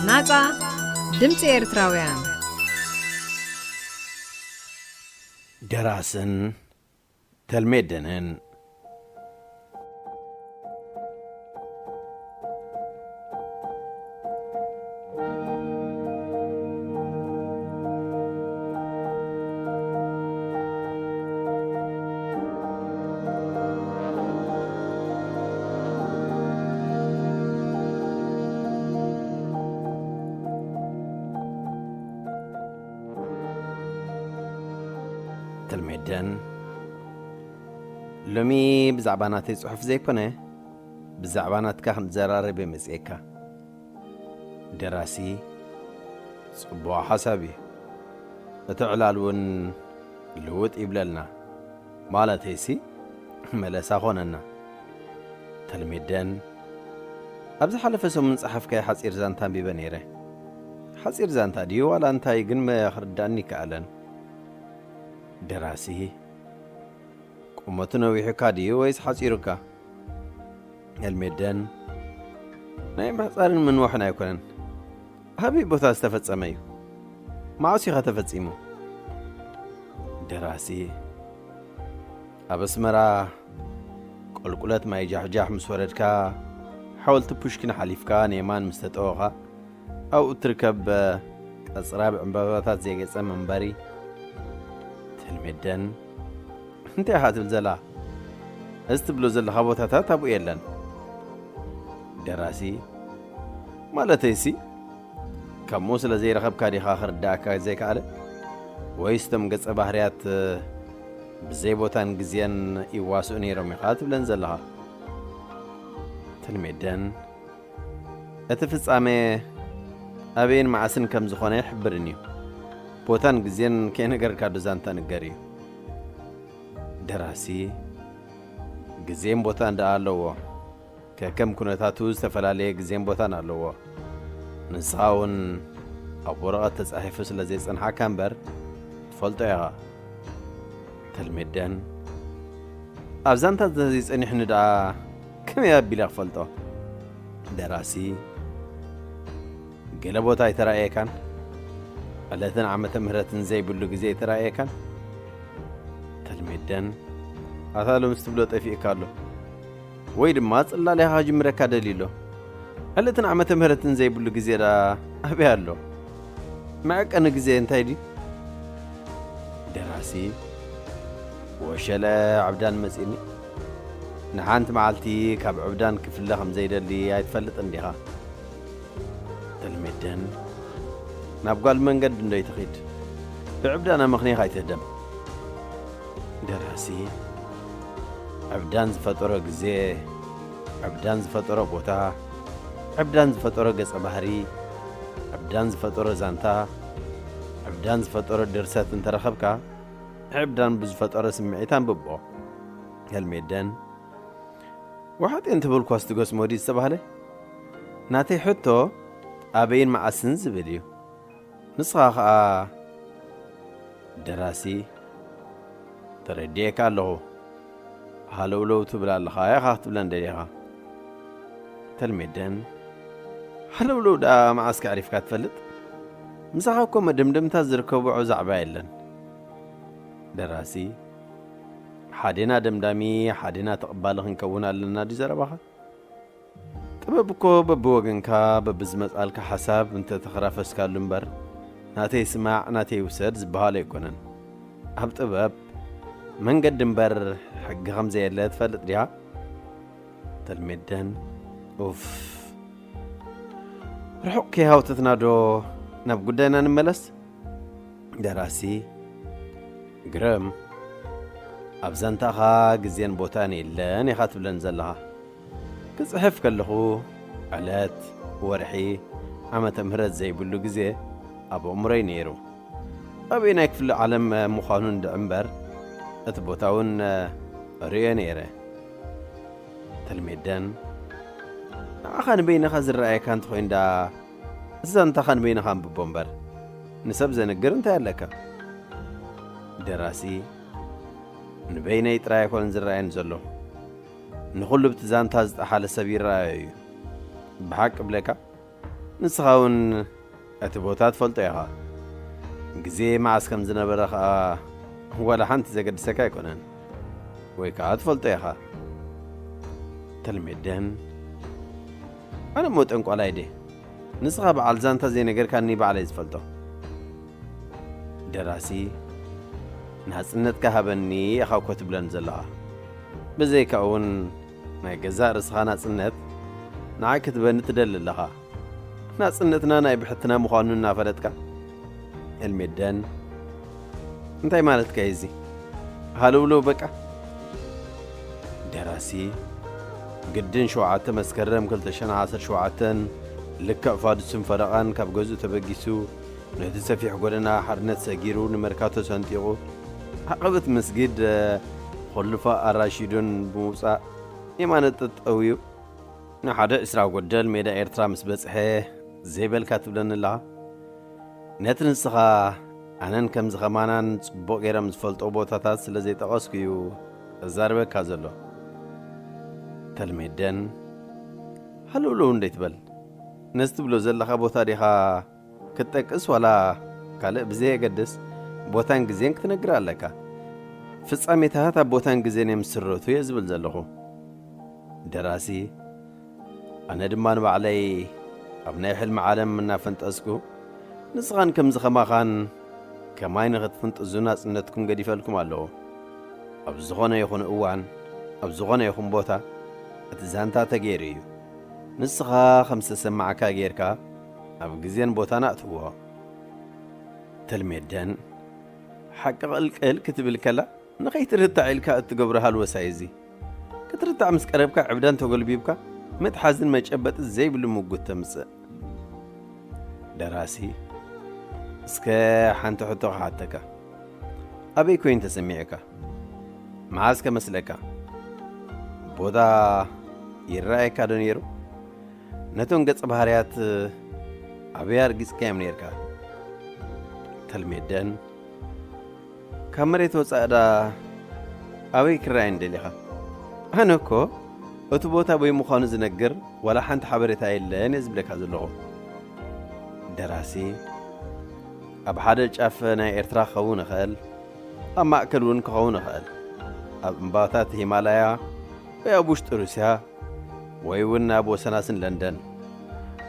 ናጻ ድምፂ ኤርትራውያን። ደራስን ተልሜደንን ተልሜደን ሎሚ ብዛዕባ ናተይ ጽሑፍ ዘይኮነ ብዛዕባ ናትካ ክንዘራረብ መጽኤካ። ደራሲ ጽቡቕ ሓሳብ እዩ። እቲ ዕላል እውን ልውጥ ይብለልና ማለተይሲ መለሳ ኾነና። ተልሜደን ኣብዚ ሓለፈ ሰሙን ጸሓፍካይ ሓጺር ዛንታ አንቢበ ነይረ። ሓጺር ዛንታ ድዩ ዋላ እንታይ ግን መኽርዳእኒ ይከኣለን። ደራሲ ቁመቱ ነዊሑካ ድዩ ወይስ ሓጺሩካ? ተልሜደን ናይ ምሕፃርን ምንዋሕን ኣይኮነን። ሃበይ ቦታ ዝተፈጸመ እዩ? ማዕሲኻ ተፈጺሙ? ደራሲ ኣብ ኣስመራ ቈልቁለት ማይ ጃሕጃሕ ምስ ወረድካ ሓወልቲ ፑሽኪን ሓሊፍካ ንየማን ምስ ተጠወኻ ኣብኡ ትርከብ ቀጽራ ብዕምባባታት ዘይገጸ መንበሪ። ተልሜደን እንታይ ኢኻ ትብል ዘላ? እዚ ትብሎ ዘለኻ ቦታታት ኣብኡ የለን። ደራሲ ማለተይሲ ከምኡ ስለ ዘይረኸብካ ዲኻ ክርዳእካ ዘይከኣለ ወይስ እቶም ገጸ ባህርያት ብዘይ ቦታን ግዜን ይዋስኡ ነይሮም ኢኻ ትብለን ዘለኻ? ተልሜደን እቲ ፍጻሜ ኣበይን መዓስን ከም ዝኾነ ይሕብርን እዩ። ቦታን ግዜን ከይነገርካ ዶ ዛንታ ንገር እዩ? ደራሲ ግዜን ቦታ እንዳ ኣለዎ፣ ከከም ኩነታቱ ዝተፈላለየ ግዜን ቦታን ኣለዎ። ንስኻ እውን ኣብ ወረቐት ተጻሒፉ ስለ ዘይጸንሓካ እምበር ትፈልጦ ኢኻ። ተልሜደን ኣብ ዛንታ ዘይጸኒሕኒ ደኣ ከመይ ኣቢለ ክፈልጦ? ደራሲ ገለ ቦታ ኣይተረኣየካን? ዕለትን ዓመተ ምህረትን ዘይብሉ ግዜ ኣይተረኣየካን? ተልሜደን ኣታሎ ምስ ትብሎ ጠፊእካ ኣሎ ወይ ድማ ጽላለይኻ ጅምረካ ደሊሎ። ዕለትን ዓመተ ምህረትን ዘይብሉ ግዜ ዳ ኣበይ ኣሎ? መዐቀኒ ግዜ እንታይ ዲ? ደራሲ ወሸለ ዓብዳን መጺኒ ንሓንቲ መዓልቲ ካብ ዕብዳን ክፍለ ከም ዘይደሊ ኣይትፈልጥን ዲኻ? ተልሜደን ናብ ጓል መንገድ እንዶይ ትኺድ ብዕብዳና ምኽንያኻ ኣይትህደም። ደራሲ ዕብዳን ዝፈጠሮ ግዜ፣ ዕብዳን ዝፈጠሮ ቦታ፣ ዕብዳን ዝፈጠሮ ገጸ ባህሪ፣ ዕብዳን ዝፈጠሮ ዛንታ፣ ዕብዳን ዝፈጠሮ ድርሰት እንተረኸብካ ዕብዳን ብዝፈጠሮ ስምዒት አንብቦ። ተልሜደን ወሓጤን ትብል ኳስ ትጎስሞ ዲ ዝተባህለ ናተይ ሕቶ ኣበይን መዓስን ዝብል እዩ። ንስኻ ኸዓ ደራሲ ተረድየካ ኣለኹ ሃለውለው ትብል ኣለኻ ኢኻ ክትብለን ደሊኻ? ተልሜደን ሃለውለው ዳ መዓስ ከዕሪፍካ ትፈልጥ? ምሳኻ እኮ መደምደምታት ዝርከብዖ ዛዕባ የለን። ደራሲ ሓዴና ደምዳሚ ሓዴና ተቐባሊ ክንከውን ኣለና ዲ ዘረባኻ? ጥበብ እኮ በብወገንካ በብዝመጻልካ ሓሳብ እንተተኸራፈስካሉ እምበር ናተይ ስማዕ ናተይ ውሰድ ዝበሃሉ ኣይኮነን። ኣብ ጥበብ መንገዲ እምበር ሕጊ ከም ዘየለ ትፈልጥ ዲኻ ተልሜደን ኡፍ ርሑቕ ከይሃውትትና ዶ ናብ ጉዳይና ንመለስ ደራሲ ግረም ኣብ ዛንታኻ ግዜን ቦታን የለን ኢኻ ትብለን ዘለኻ ክጽሕፍ ከለኹ ዕለት ወርሒ ዓመተ ምህረት ዘይብሉ ግዜ ኣብ እምሮይ ነይሩ ኣብይ ናይ ክፍሊ ዓለም ምዃኑ እንድዕምበር እቲ ቦታ እውን ርእዮ ነይረ ተልሜደን ንዓኻ ንበይንኻ ዝረኣየካ እንተኾይንዳ እዛ እንታኻ ንበይንኻ እንብቦ እምበር ንሰብ ዘንግር እንታይ ኣለካ ደራሲ ንበይነይ ጥራይ ኣይኮነን ዝረኣየን ዘሎ ንኹሉ ብቲ ዛንታ ዝጠሓለ ሰብ ይረኣዮ እዩ ብሓቂ ብለካ ንስኻ እውን እቲ ቦታ ትፈልጦ ኢኻ ግዜ መዓስ ከም ዝነበረ ከዓ ወላ ሓንቲ ዘገድሰካ ኣይኮነን ወይ ከዓ ትፈልጦ ኢኻ ተልሜደን ኣነ ሞ ጠንቋላይ ደ ንስኻ በዓል ዛንታ ዘይነገርካ እኒ በዕለይ ዝፈልጦ ደራሲ ናጽነትካ ሃበኒ ኢኻ እኮ ትብለን ዘለኻ ብዘይካ እውን ናይ ገዛእ ርእስኻ ናጽነት ንዓይ ክትበኒ ትደሊ ኣለኻ ናጽነትና ናይ ብሕትና ምዃኑ እናፈለጥካ ተልሜደን እንታይ ማለትካ እዙ ሃልውሎ በቃ ደራሲ ግድን 7 መስከረም 2017 ልክዕ ፋዱስን ፈረቓን ካብ ገዝኡ ተበጊሱ ነቲ ሰፊሕ ጎደና ሓርነት ሰጊሩ ንመርካቶ ሰንጢቑ ዓቐበት መስጊድ ኾልፋ ኣራሺዱን ብምውፃእ የማነ ጠጠውዩ ንሓደ 20 ጎደል ሜዳ ኤርትራ ምስ በጽሐ ዘይበልካ ትብለኒ ኣለኻ ነቲ ንስኻ ኣነን ከም ዝኸማናን ጽቡቕ ገይሮም ዝፈልጦ ቦታታት ስለ ዘይጠቐስኩ እዩ እዛርበካ ዘሎ ተልሜደን ሃልውሎው እንደይ ትበል ነዚ ትብሎ ዘለኻ ቦታ ዲኻ ክትጠቅስ ዋላ ካልእ ብዘየገድስ ቦታን ግዜን ክትነግር ኣለካ ፍጻሜታት ኣብ ቦታን ግዜን እዮም ዝስረቱ እየ ዝብል ዘለኹ ደራሲ ኣነ ድማ ንባዕለይ ኣብ ናይ ሕልሚ ዓለም እናፈንጠስኩ ንስኻን ከም ዝኸማኻን ከማይ ንኽትፍንጥዙ ናጽነትኩም ገዲፈልኩም ኣለዎ ኣብ ዝኾነ ይኹን እዋን ኣብ ዝኾነ ይኹን ቦታ እቲ ዛንታ ተገይሩ እዩ ንስኻ ከም ዝተሰማዓካ ጌርካ ኣብ ግዜን ቦታን ኣእትዎ ተልሜደን ሓቂ ቅልቅል ክትብል ከላ ንኸይትርታዕ ኢልካ እትገብሮ ሃልወሳይ እዙ ክትርታዕ ምስ ቀረብካ ዕብዳን ተጐልቢብካ መትሓዝን መጨበጢ ዘይብሉ ምጉት ተምጽእ ደራሲ እስከ ሓንቲ ሕቶ ክሓተካ ኣበይ ኮይን ተሰሚዕካ መዓዝ ከመስለካ ቦታ ይረኣየካ ዶ ነይሩ ነቶም ገጸ ባህርያት ኣበይ ኣርጊጽካዮም ነርካ ተልሜደን ካብ መሬት ወጻእዳ ኣበይ ክረኣይ እንደሊኻ ኣነ እኮ እቲ ቦታ በይ ምዃኑ ዝነግር ወላ ሓንቲ ሓበሬታ የለን እየ ዝብለካ ዘለኹ ደራሲ ኣብ ሓደ ጫፍ ናይ ኤርትራ ክኸውን ይኽእል ኣብ ማእከል እውን ክኸውን ይኽእል ኣብ እምባታት ሂማላያ ወይ ኣብ ውሽጢ ሩስያ ወይ እውን ኣብ ወሰናስን ለንደን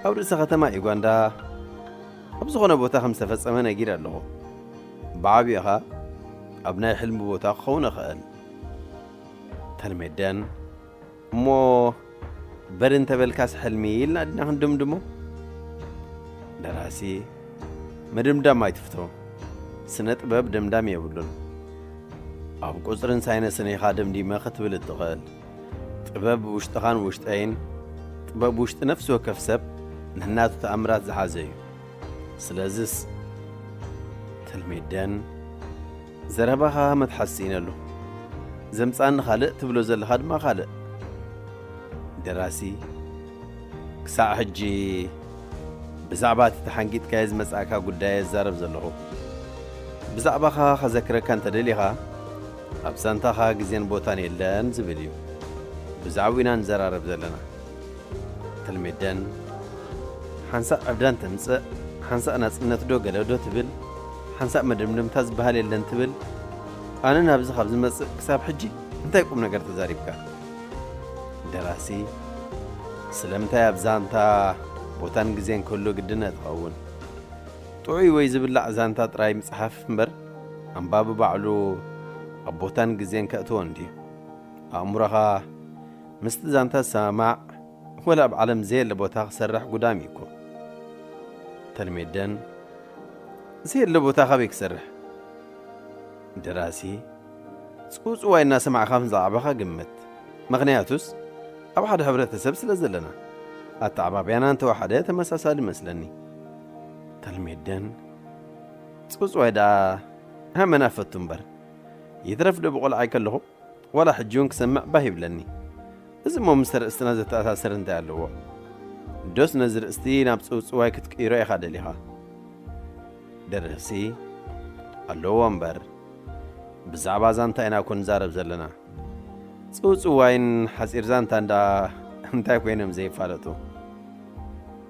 ኣብ ርእሲ ከተማ ዩጋንዳ ኣብ ዝኾነ ቦታ ከም ዝተፈጸመ ነጊር ኣለኹ ብዓብይኻ ኣብ ናይ ሕልሚ ቦታ ክኸውን ይኽእል ተልሜደን እሞ በሪ እንተበልካስ ሕልሚ ኢልና ድና ክንድምድሞ ደራሲ ምድምዳም ኣይትፍቶ ስነ ጥበብ ድምዳም የብሉን ኣብ ቁፅርን ሳይነስን ኢኻ ድምዲመ ክትብል እትኽእል ጥበብ ውሽጥኻን ውሽጠይን ጥበብ ውሽጢ ነፍሲ ወከፍ ሰብ ንሕናቱ ተኣምራት ዝሓዘ እዩ ስለዝስ ተልሜደን ዘረባኻ መትሓሲኢነሉ ዘምፃኒ ካልእ ትብሎ ዘለኻ ድማ ካልእ ደራሲ ክሳዕ ሕጂ ብዛዕባ እቲ ተሓንጊጥካየ ዝመጻእካ ጉዳይ ዝዛረብ ዘለኹ ብዛዕባኻ ኸዘክረካ እንተደሊኻ ኣብ ዛንታኻ ግዜን ቦታን የለን ዝብል እዩ ብዛዕባ ኢና ንዘራረብ ዘለና ተልሜደን ሓንሳእ ዕብዳን ተምጽእ ሓንሳእ ናጽነት ዶ ገለዶ ትብል ሓንሳእ መድምድምታ ዝበሃል የለን ትብል ኣነ ናብዚ ካብ ዝመጽእ ክሳብ ሕጂ እንታይ ቁም ነገር ተዛሪብካ ደራሲ ስለምንታይ ኣብ ዛንታ ቦታን ግዜን ከሎ ግድነ ትኸውን ጥዑይ ወይ ዝብላዕ ዛንታ ጥራይ ምጽሓፍ እምበር أنباب بعلو أبوتان جزين كأتون دي أمرها مستزانتا سامع ولا بعلم زي اللي بوتاخ سرح قداميكو تلميدن زي اللي بوتاخ بيك سرح دراسي سقوط وين سمع خاف زعبخا قمت مغنياتوس أو حد حبرة سبس لزلنا التعبا بيانا أنت وحدة تمساسال مثلني تلميدن سقوط ويدا هم نافت تنبر يترف بقول عاي كله ولا حجونك سمع باهي بلني إذا مو مستر استنازة أساسر انت علوه دوس نزر استينا بسقوط واي كتكيرو يخاد لها درسي اللو انبر بزعبا زانتا انا كون زارب زلنا صوص واين حسير زانتا انتا كوينم زي فالتو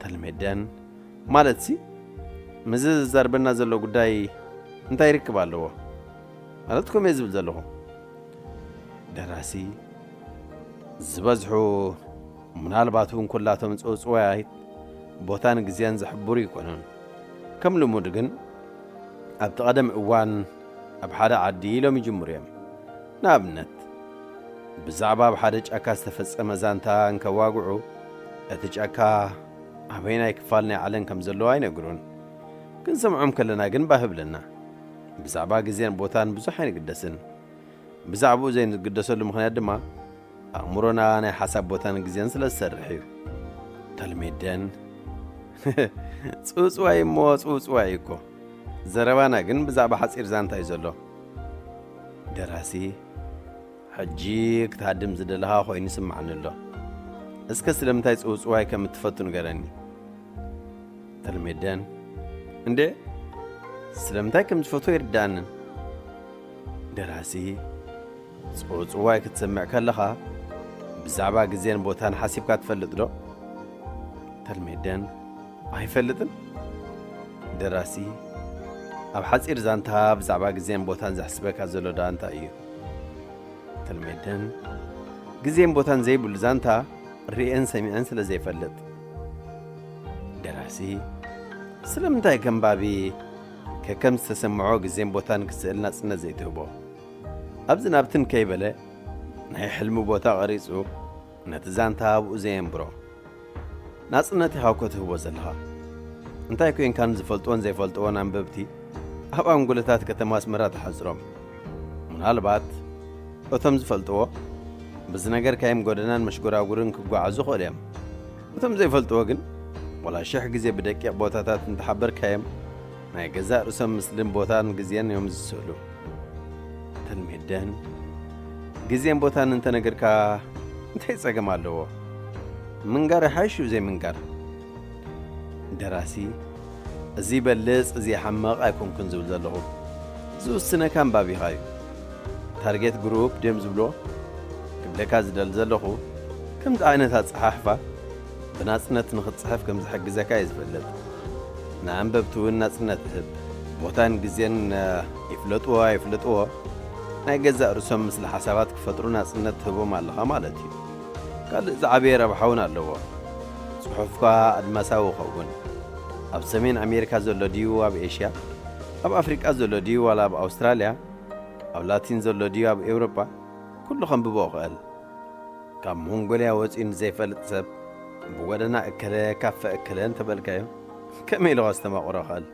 تلميدن مالتسي مزز زربنا زلو قداي انتا يركب اللو مالتكم يزبل زلو دراسي زبزحو منالباتون كلاتهم صوص واي بوتان غزيان زحبوري يكونون كم لمودغن ابت قدم اوان أب حدا عدي لهم يجمريم نابنت بزعبا بحدا جاكا استفصم زانتا انكواقعو اتجاكا أبينا يكفالني علن كم زلو اي نقرون كن سمعهم كلنا كن باهب لنا بزعبا غزيان بوتان بزحين قدسن بزعبو زين قدسو لمخنيات دما أمرونا أنا حساب بوتان غزيان سلسرحيو تلميدن صوص واي مو صوص وايكو زروانا جن بزعبا حصير زانتا يزلو دراسي حجيك تهدم زدلها خوي نسمع عن الله اسك سلمتاي صوص واي كم تفتو نغراني تلميدن اندي سلمتاي كم تفتو يردان دراسي صوص واي كتسمع كلها بزعبا غزين بوتان حسيبك تفلط له تلميدن ما يفلطن دراسي أب حصير زانتا بزعبا غزين بوتان زحسبك زلو دانتا ايو تلميدن غزين بوتان زي بول زانتا ريئن سميعن سلا زي فلط دراسي سلمتاي كم بابي ككم تسمعو غزين بوتان كسلنا صنا زي تهبو ابزنا بتن كيبله ناي حلم بوتا قريصو نتزانتا ابو زين برو ناصنتي هاوكته وزلها انتاي كوين كان زفلطون زي فلطون انببتي أبان قلتات كتماس مرات حزرهم من هالبات وتم زفلطوا بزنجر كايم قدنان مشكورا قرن كقعزو خاليم وتم زي فلطوا جن ولا شح جزء بدك يا بوتات نتحبر كايم ما يجزاء رسم مسلم بوتان جزيان يوم السولو تلميدن جزيان بوتان انت نجر كا انت يسقم على من جار حيشو زي من جار دراسي زي بلس زي حماق ايكون كنزول زلهم زو السنة كان بابي هاي تارجت جروب ديم زبلو كبلكاز دل زلخو كم دعينتها صحافة بناسنا تنخد صحف كم زحق زكاة يزبلد نعم ببتو الناسنا تهب بوتان جزين يفلطوا ناي جزاء رسم مثل حسابات كفترو ناسنا تهبو مالها مالتي قال إذا عبير بحونا اللوا صحفكا المساو خوون أب سمين أمريكا زولو ديو أب إيشيا أب أفريقيا زولو ديو ولا أب أستراليا أو لاتين زولو ديو أب أوروبا كلهم ببوغل كم مونغوليا وزين زي فلتسب بودنا أكله كافة أكلين تبلكايو كمي لغة استماع وراخل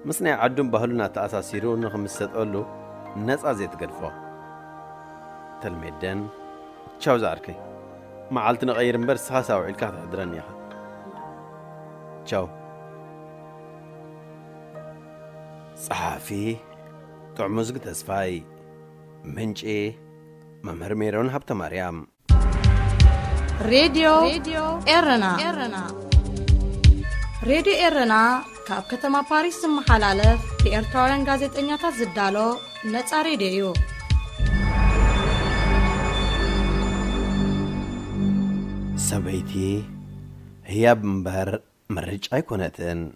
مسنا عدم بهلنا تأساسيرون نخمسة أولو الناس أزيت قرفوا تلميدن تشاو زاركي ما عالتنا غير مبرس خاصة وعيلكات حدران ياها تشاو صحافي تعمزق تسفاي منج ايه ممهر ميرون هبت مريم راديو إرنا راديو إرنا كاب كتما باريس محلالف بإرتوارن غازت إنياتا زدالو نتا راديو سبيتي هي بمبهر مرج أيكونتن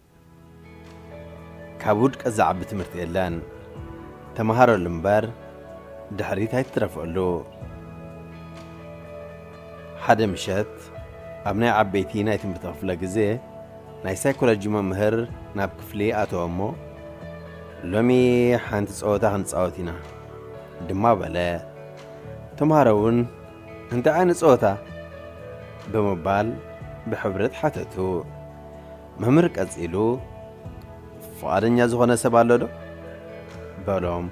كابود كزعب بتمرت إلان تمهارو المبار دحريت هاي ترفعلو حدا مشات أبناء عبيتي نايتم بتغفلة جزيه ناي سايكولا جمع مهر ناب كفلي آتو أمو لومي حانت صوتا هنصوتينا دما بلا تمهارون انت عين صوتا بمبال بحبرت حتتو ممرك أزيلو فقادنيا زغنا سبالو دو بلوم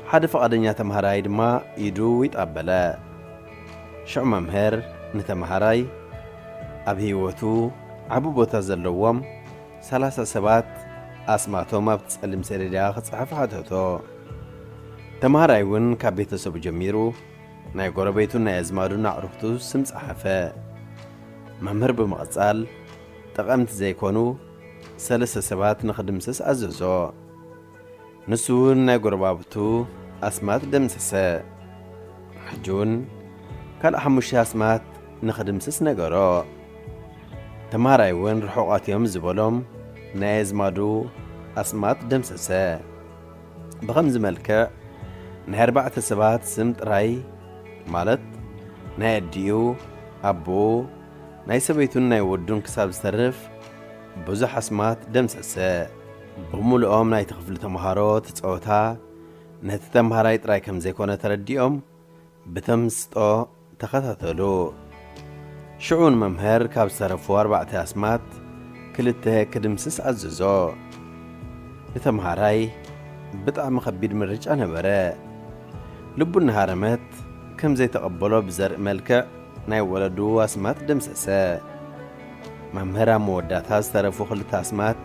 حد فقادنيا تمهراي دما يدو ويتقبلا شو ممهر نتمهراي أبهيوتو عبو بوتا زلووم 37 أسماتوما بتسألم سريريا خصحف حتتو تمهرايون كابيتو سبو جميرو ناي قربيتو ناي ازمارو نعرفتو سمس أحفا ممهر بمقصال تقامت زيكونو 37 نخدم سس أزوزو نسون ناي قربابتو أسمات دمسسا حجون كان أحموشي أسمات نخدم سس نقرو تمهرايون رحوقات يوم زبولوم ناي ازمارو أسمات دمسسا بخمز ملكة ناي 4 سبات سمت راي مالت ناي ديو أبو ناي سبيتون ناي ودون كساب سترف بزح أسمات دمسسا بمولئهم ناي تخفل تمهارو تتصوتا نهت تمهاراي تراي كم زيكونا ترديهم بتمستو تخططلو شعون ممهر كاب سرفو 4 أسمات كلته كدمسس عززو لتمهاراي بطع مخبيد من رجع نبرا لبو النهارمات كم زي تقبلو بزرق ملكة ناي ولدو أسمات دمسسا ممهرا موداتها استرفو خلت أسمات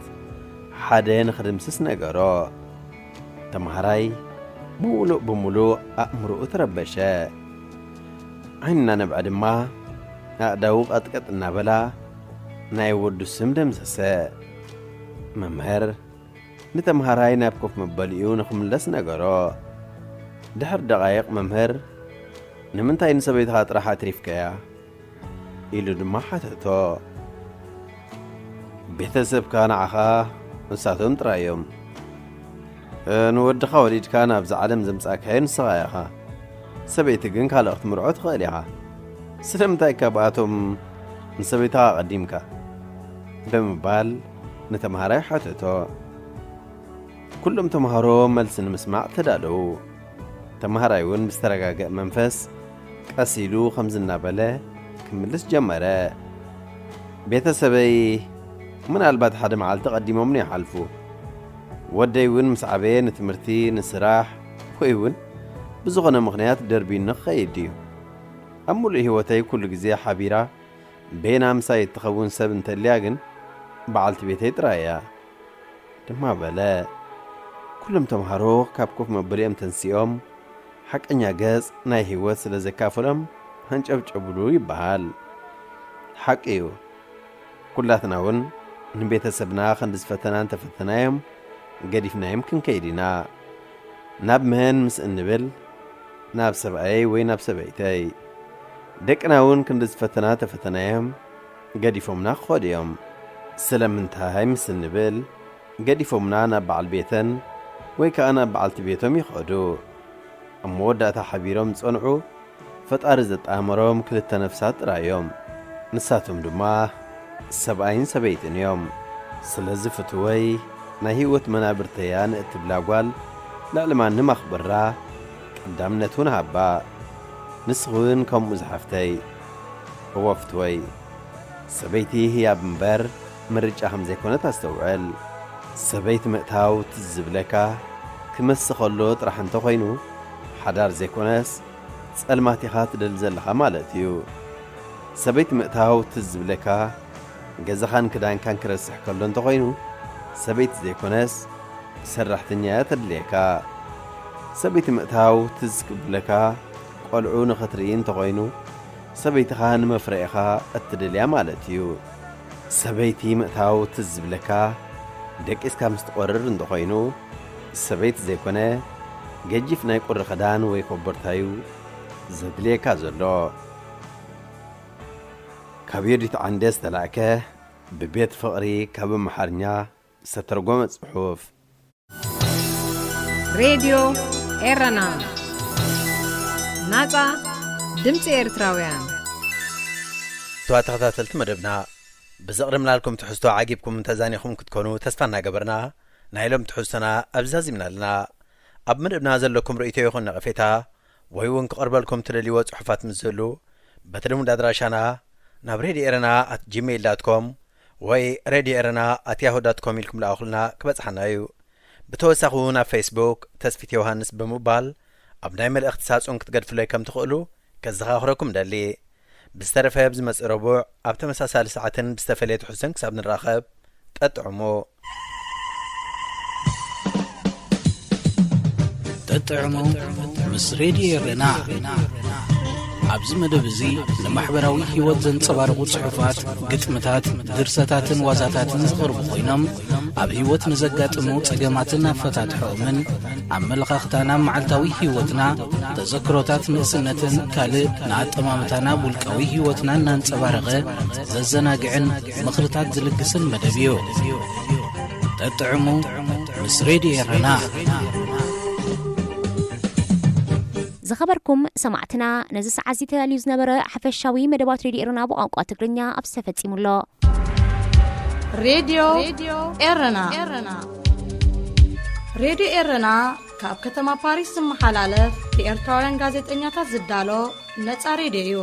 حادين خدمسس نقرو تمهاراي مولو بمولو أمرو تربشا عيننا نبعد ما أقداوق أتقط النابلا ناي ودو السم دمسسا ممهر نتمهاراي نابكوف مباليو نخملس نقرو دحر دقايق ممهر نمنتاي نسبيتها طرحة تريفكايا إلو دما حتتو بيتسب كان عخا نساتهم ترايوم نودخا وليد كان أبز عالم زمساك هاي نسغايخا سبيت جن كالوقت مرعوت غاليها سلمتاي كاباتهم نسبيتها قديمكا بمبال نتمهاراي حتتو كلهم تمهارو ملسن مسمع تدالو تمهارايون بسترقاق منفس قاسيلو خمزنا بلا كملس جمرا بيتسبي من البات حدا معال تقدمو مني حالفو ودايون مسعبي نتمرتي نسراح ويون بزغنا مغنيات دربين نخيديو أمو اللي هوتاي كل جزية حبيرة بين أمسا يتخون سبن تلياغن بعالت بيتي ترايا دما بلا كلهم تمهارو كابكوف مبريم تنسيهم حق أنيا جاز ناي هيوت سلزكافلهم هنجبجبلو يبهال حق إيو كلاتناون نبيت سبنا خندس فتنان تفتنايم قديفنا يمكن كيدينا ناب مهن مس النبل ناب سبعي ويناب سبعيتاي دكناون كندس فتنان تفتنايم قديفهمنا خوديهم سلم انتهاي مس النبل قديفهمنا ناب عالبيتن ويكأنا بعلت بيتهم يخدو أمودة حبيرهم تصنعو فتأرزت أمرهم كل التنفسات رايوم نساتهم دما 70 يوم سلزفتوي نهيوت منابرتيان اتبلاغوال لعلما نمخ برا قدامنتون هبا نسغون كم مزحفتي ووفتوي سبيتي هي بمبر مرج أهم زيكونة تستوعل سبيت مقتاو تزبلكا كمسخلو طرح انتو خينو حدار زيكونس صلماتي خات دلزلها مالتيو سبيت مقتاو تزبلكا جزخان كدان كان كرسح كلو انتو خينو سبيت زيكونس سرحتنيا تدليكا سبيت مقتاو تزبلكا قلعو نخطرين تغينو سبيت خان مفريخا التدليا مالتيو سبيتي مقتاو تزبلكا دك اسكا مستقرر اندو خينو سبيت زيكونا جيجيف نايقور خدان ويكبرتايو زدليكا زلو كبيرت عندس تلاكه ببيت فقري كاب محرنيا سترجمة صحف راديو إيرنا ناقة دمت إيرتراويان تخاتلت مدبنا بزقرمنا لكم تحسوا عاجبكم تزانيكم كتكونوا تستنى قبرنا ናይሎም ትሑዝተና ኣብዛዚምና ኣለና ኣብ ምድብና ዘለኩም ርእይቶ ይኹን ነቐፌታ ወይ እውን ክቐርበልኩም ትደልይዎ ጽሑፋት ምስ ዘሉ በትልሙድ ኣድራሻና ናብ radioerana@gmail.com ወይ radioerana@yahoo.com ኢልኩም ለኣኹልና ክበጽሓና እዩ ብተወሳኺ እውን ኣብ ፌስቡክ ተስፊት ዮሃንስ ብምባል ኣብ ናይ መልእኽቲ ሳጹን ክትገድፍለይ ከም ትኽእሉ ከዘኻኽረኩም ደሊ ብዝተረፈ ብዝመጽእ ረቡዕ ኣብ ተመሳሳሊ ሰዓትን ብዝተፈለየ ትሕዝቶን ክሳብ ንራኸብ ጠጥዕሙ ጠጥዕሙ ምስ ሬድዮርና ኣብዚ መደብ እዚ ንማሕበራዊ ህይወት ዘንጸባርቑ ጽሑፋት ግጥምታት ድርሰታትን ዋዛታትን ዝቐርቡ ኮይኖም ኣብ ህይወት ንዘጋጥሙ ጸገማትን ኣፈታትሖምን ኣመለኻኽታና መዓልታዊ ህይወትና ተዘክሮታት ንእስነትን ካልእ ንኣጠማምታና ውልቃዊ ህይወትና እናንጸባረቐ ዘዘናግዕን ምኽርታት ዝልግስን መደብ እዩ ጠጥዕሙ ምስ ሬድዮርና ዝኸበርኩም ሰማዕትና ነዚ ሰዓት እዚ ተዳልዩ ዝነበረ ሓፈሻዊ መደባት ሬድዮርና ብቋንቋ ትግርኛ ኣብ ዝተፈጺሙሎ ሬድዮ ኤረና ሬድዮ ኤረና ካብ ከተማ ፓሪስ ዝመሓላለፍ ብኤርትራውያን ጋዜጠኛታት ዝዳሎ ነጻ ሬድዮ እዩ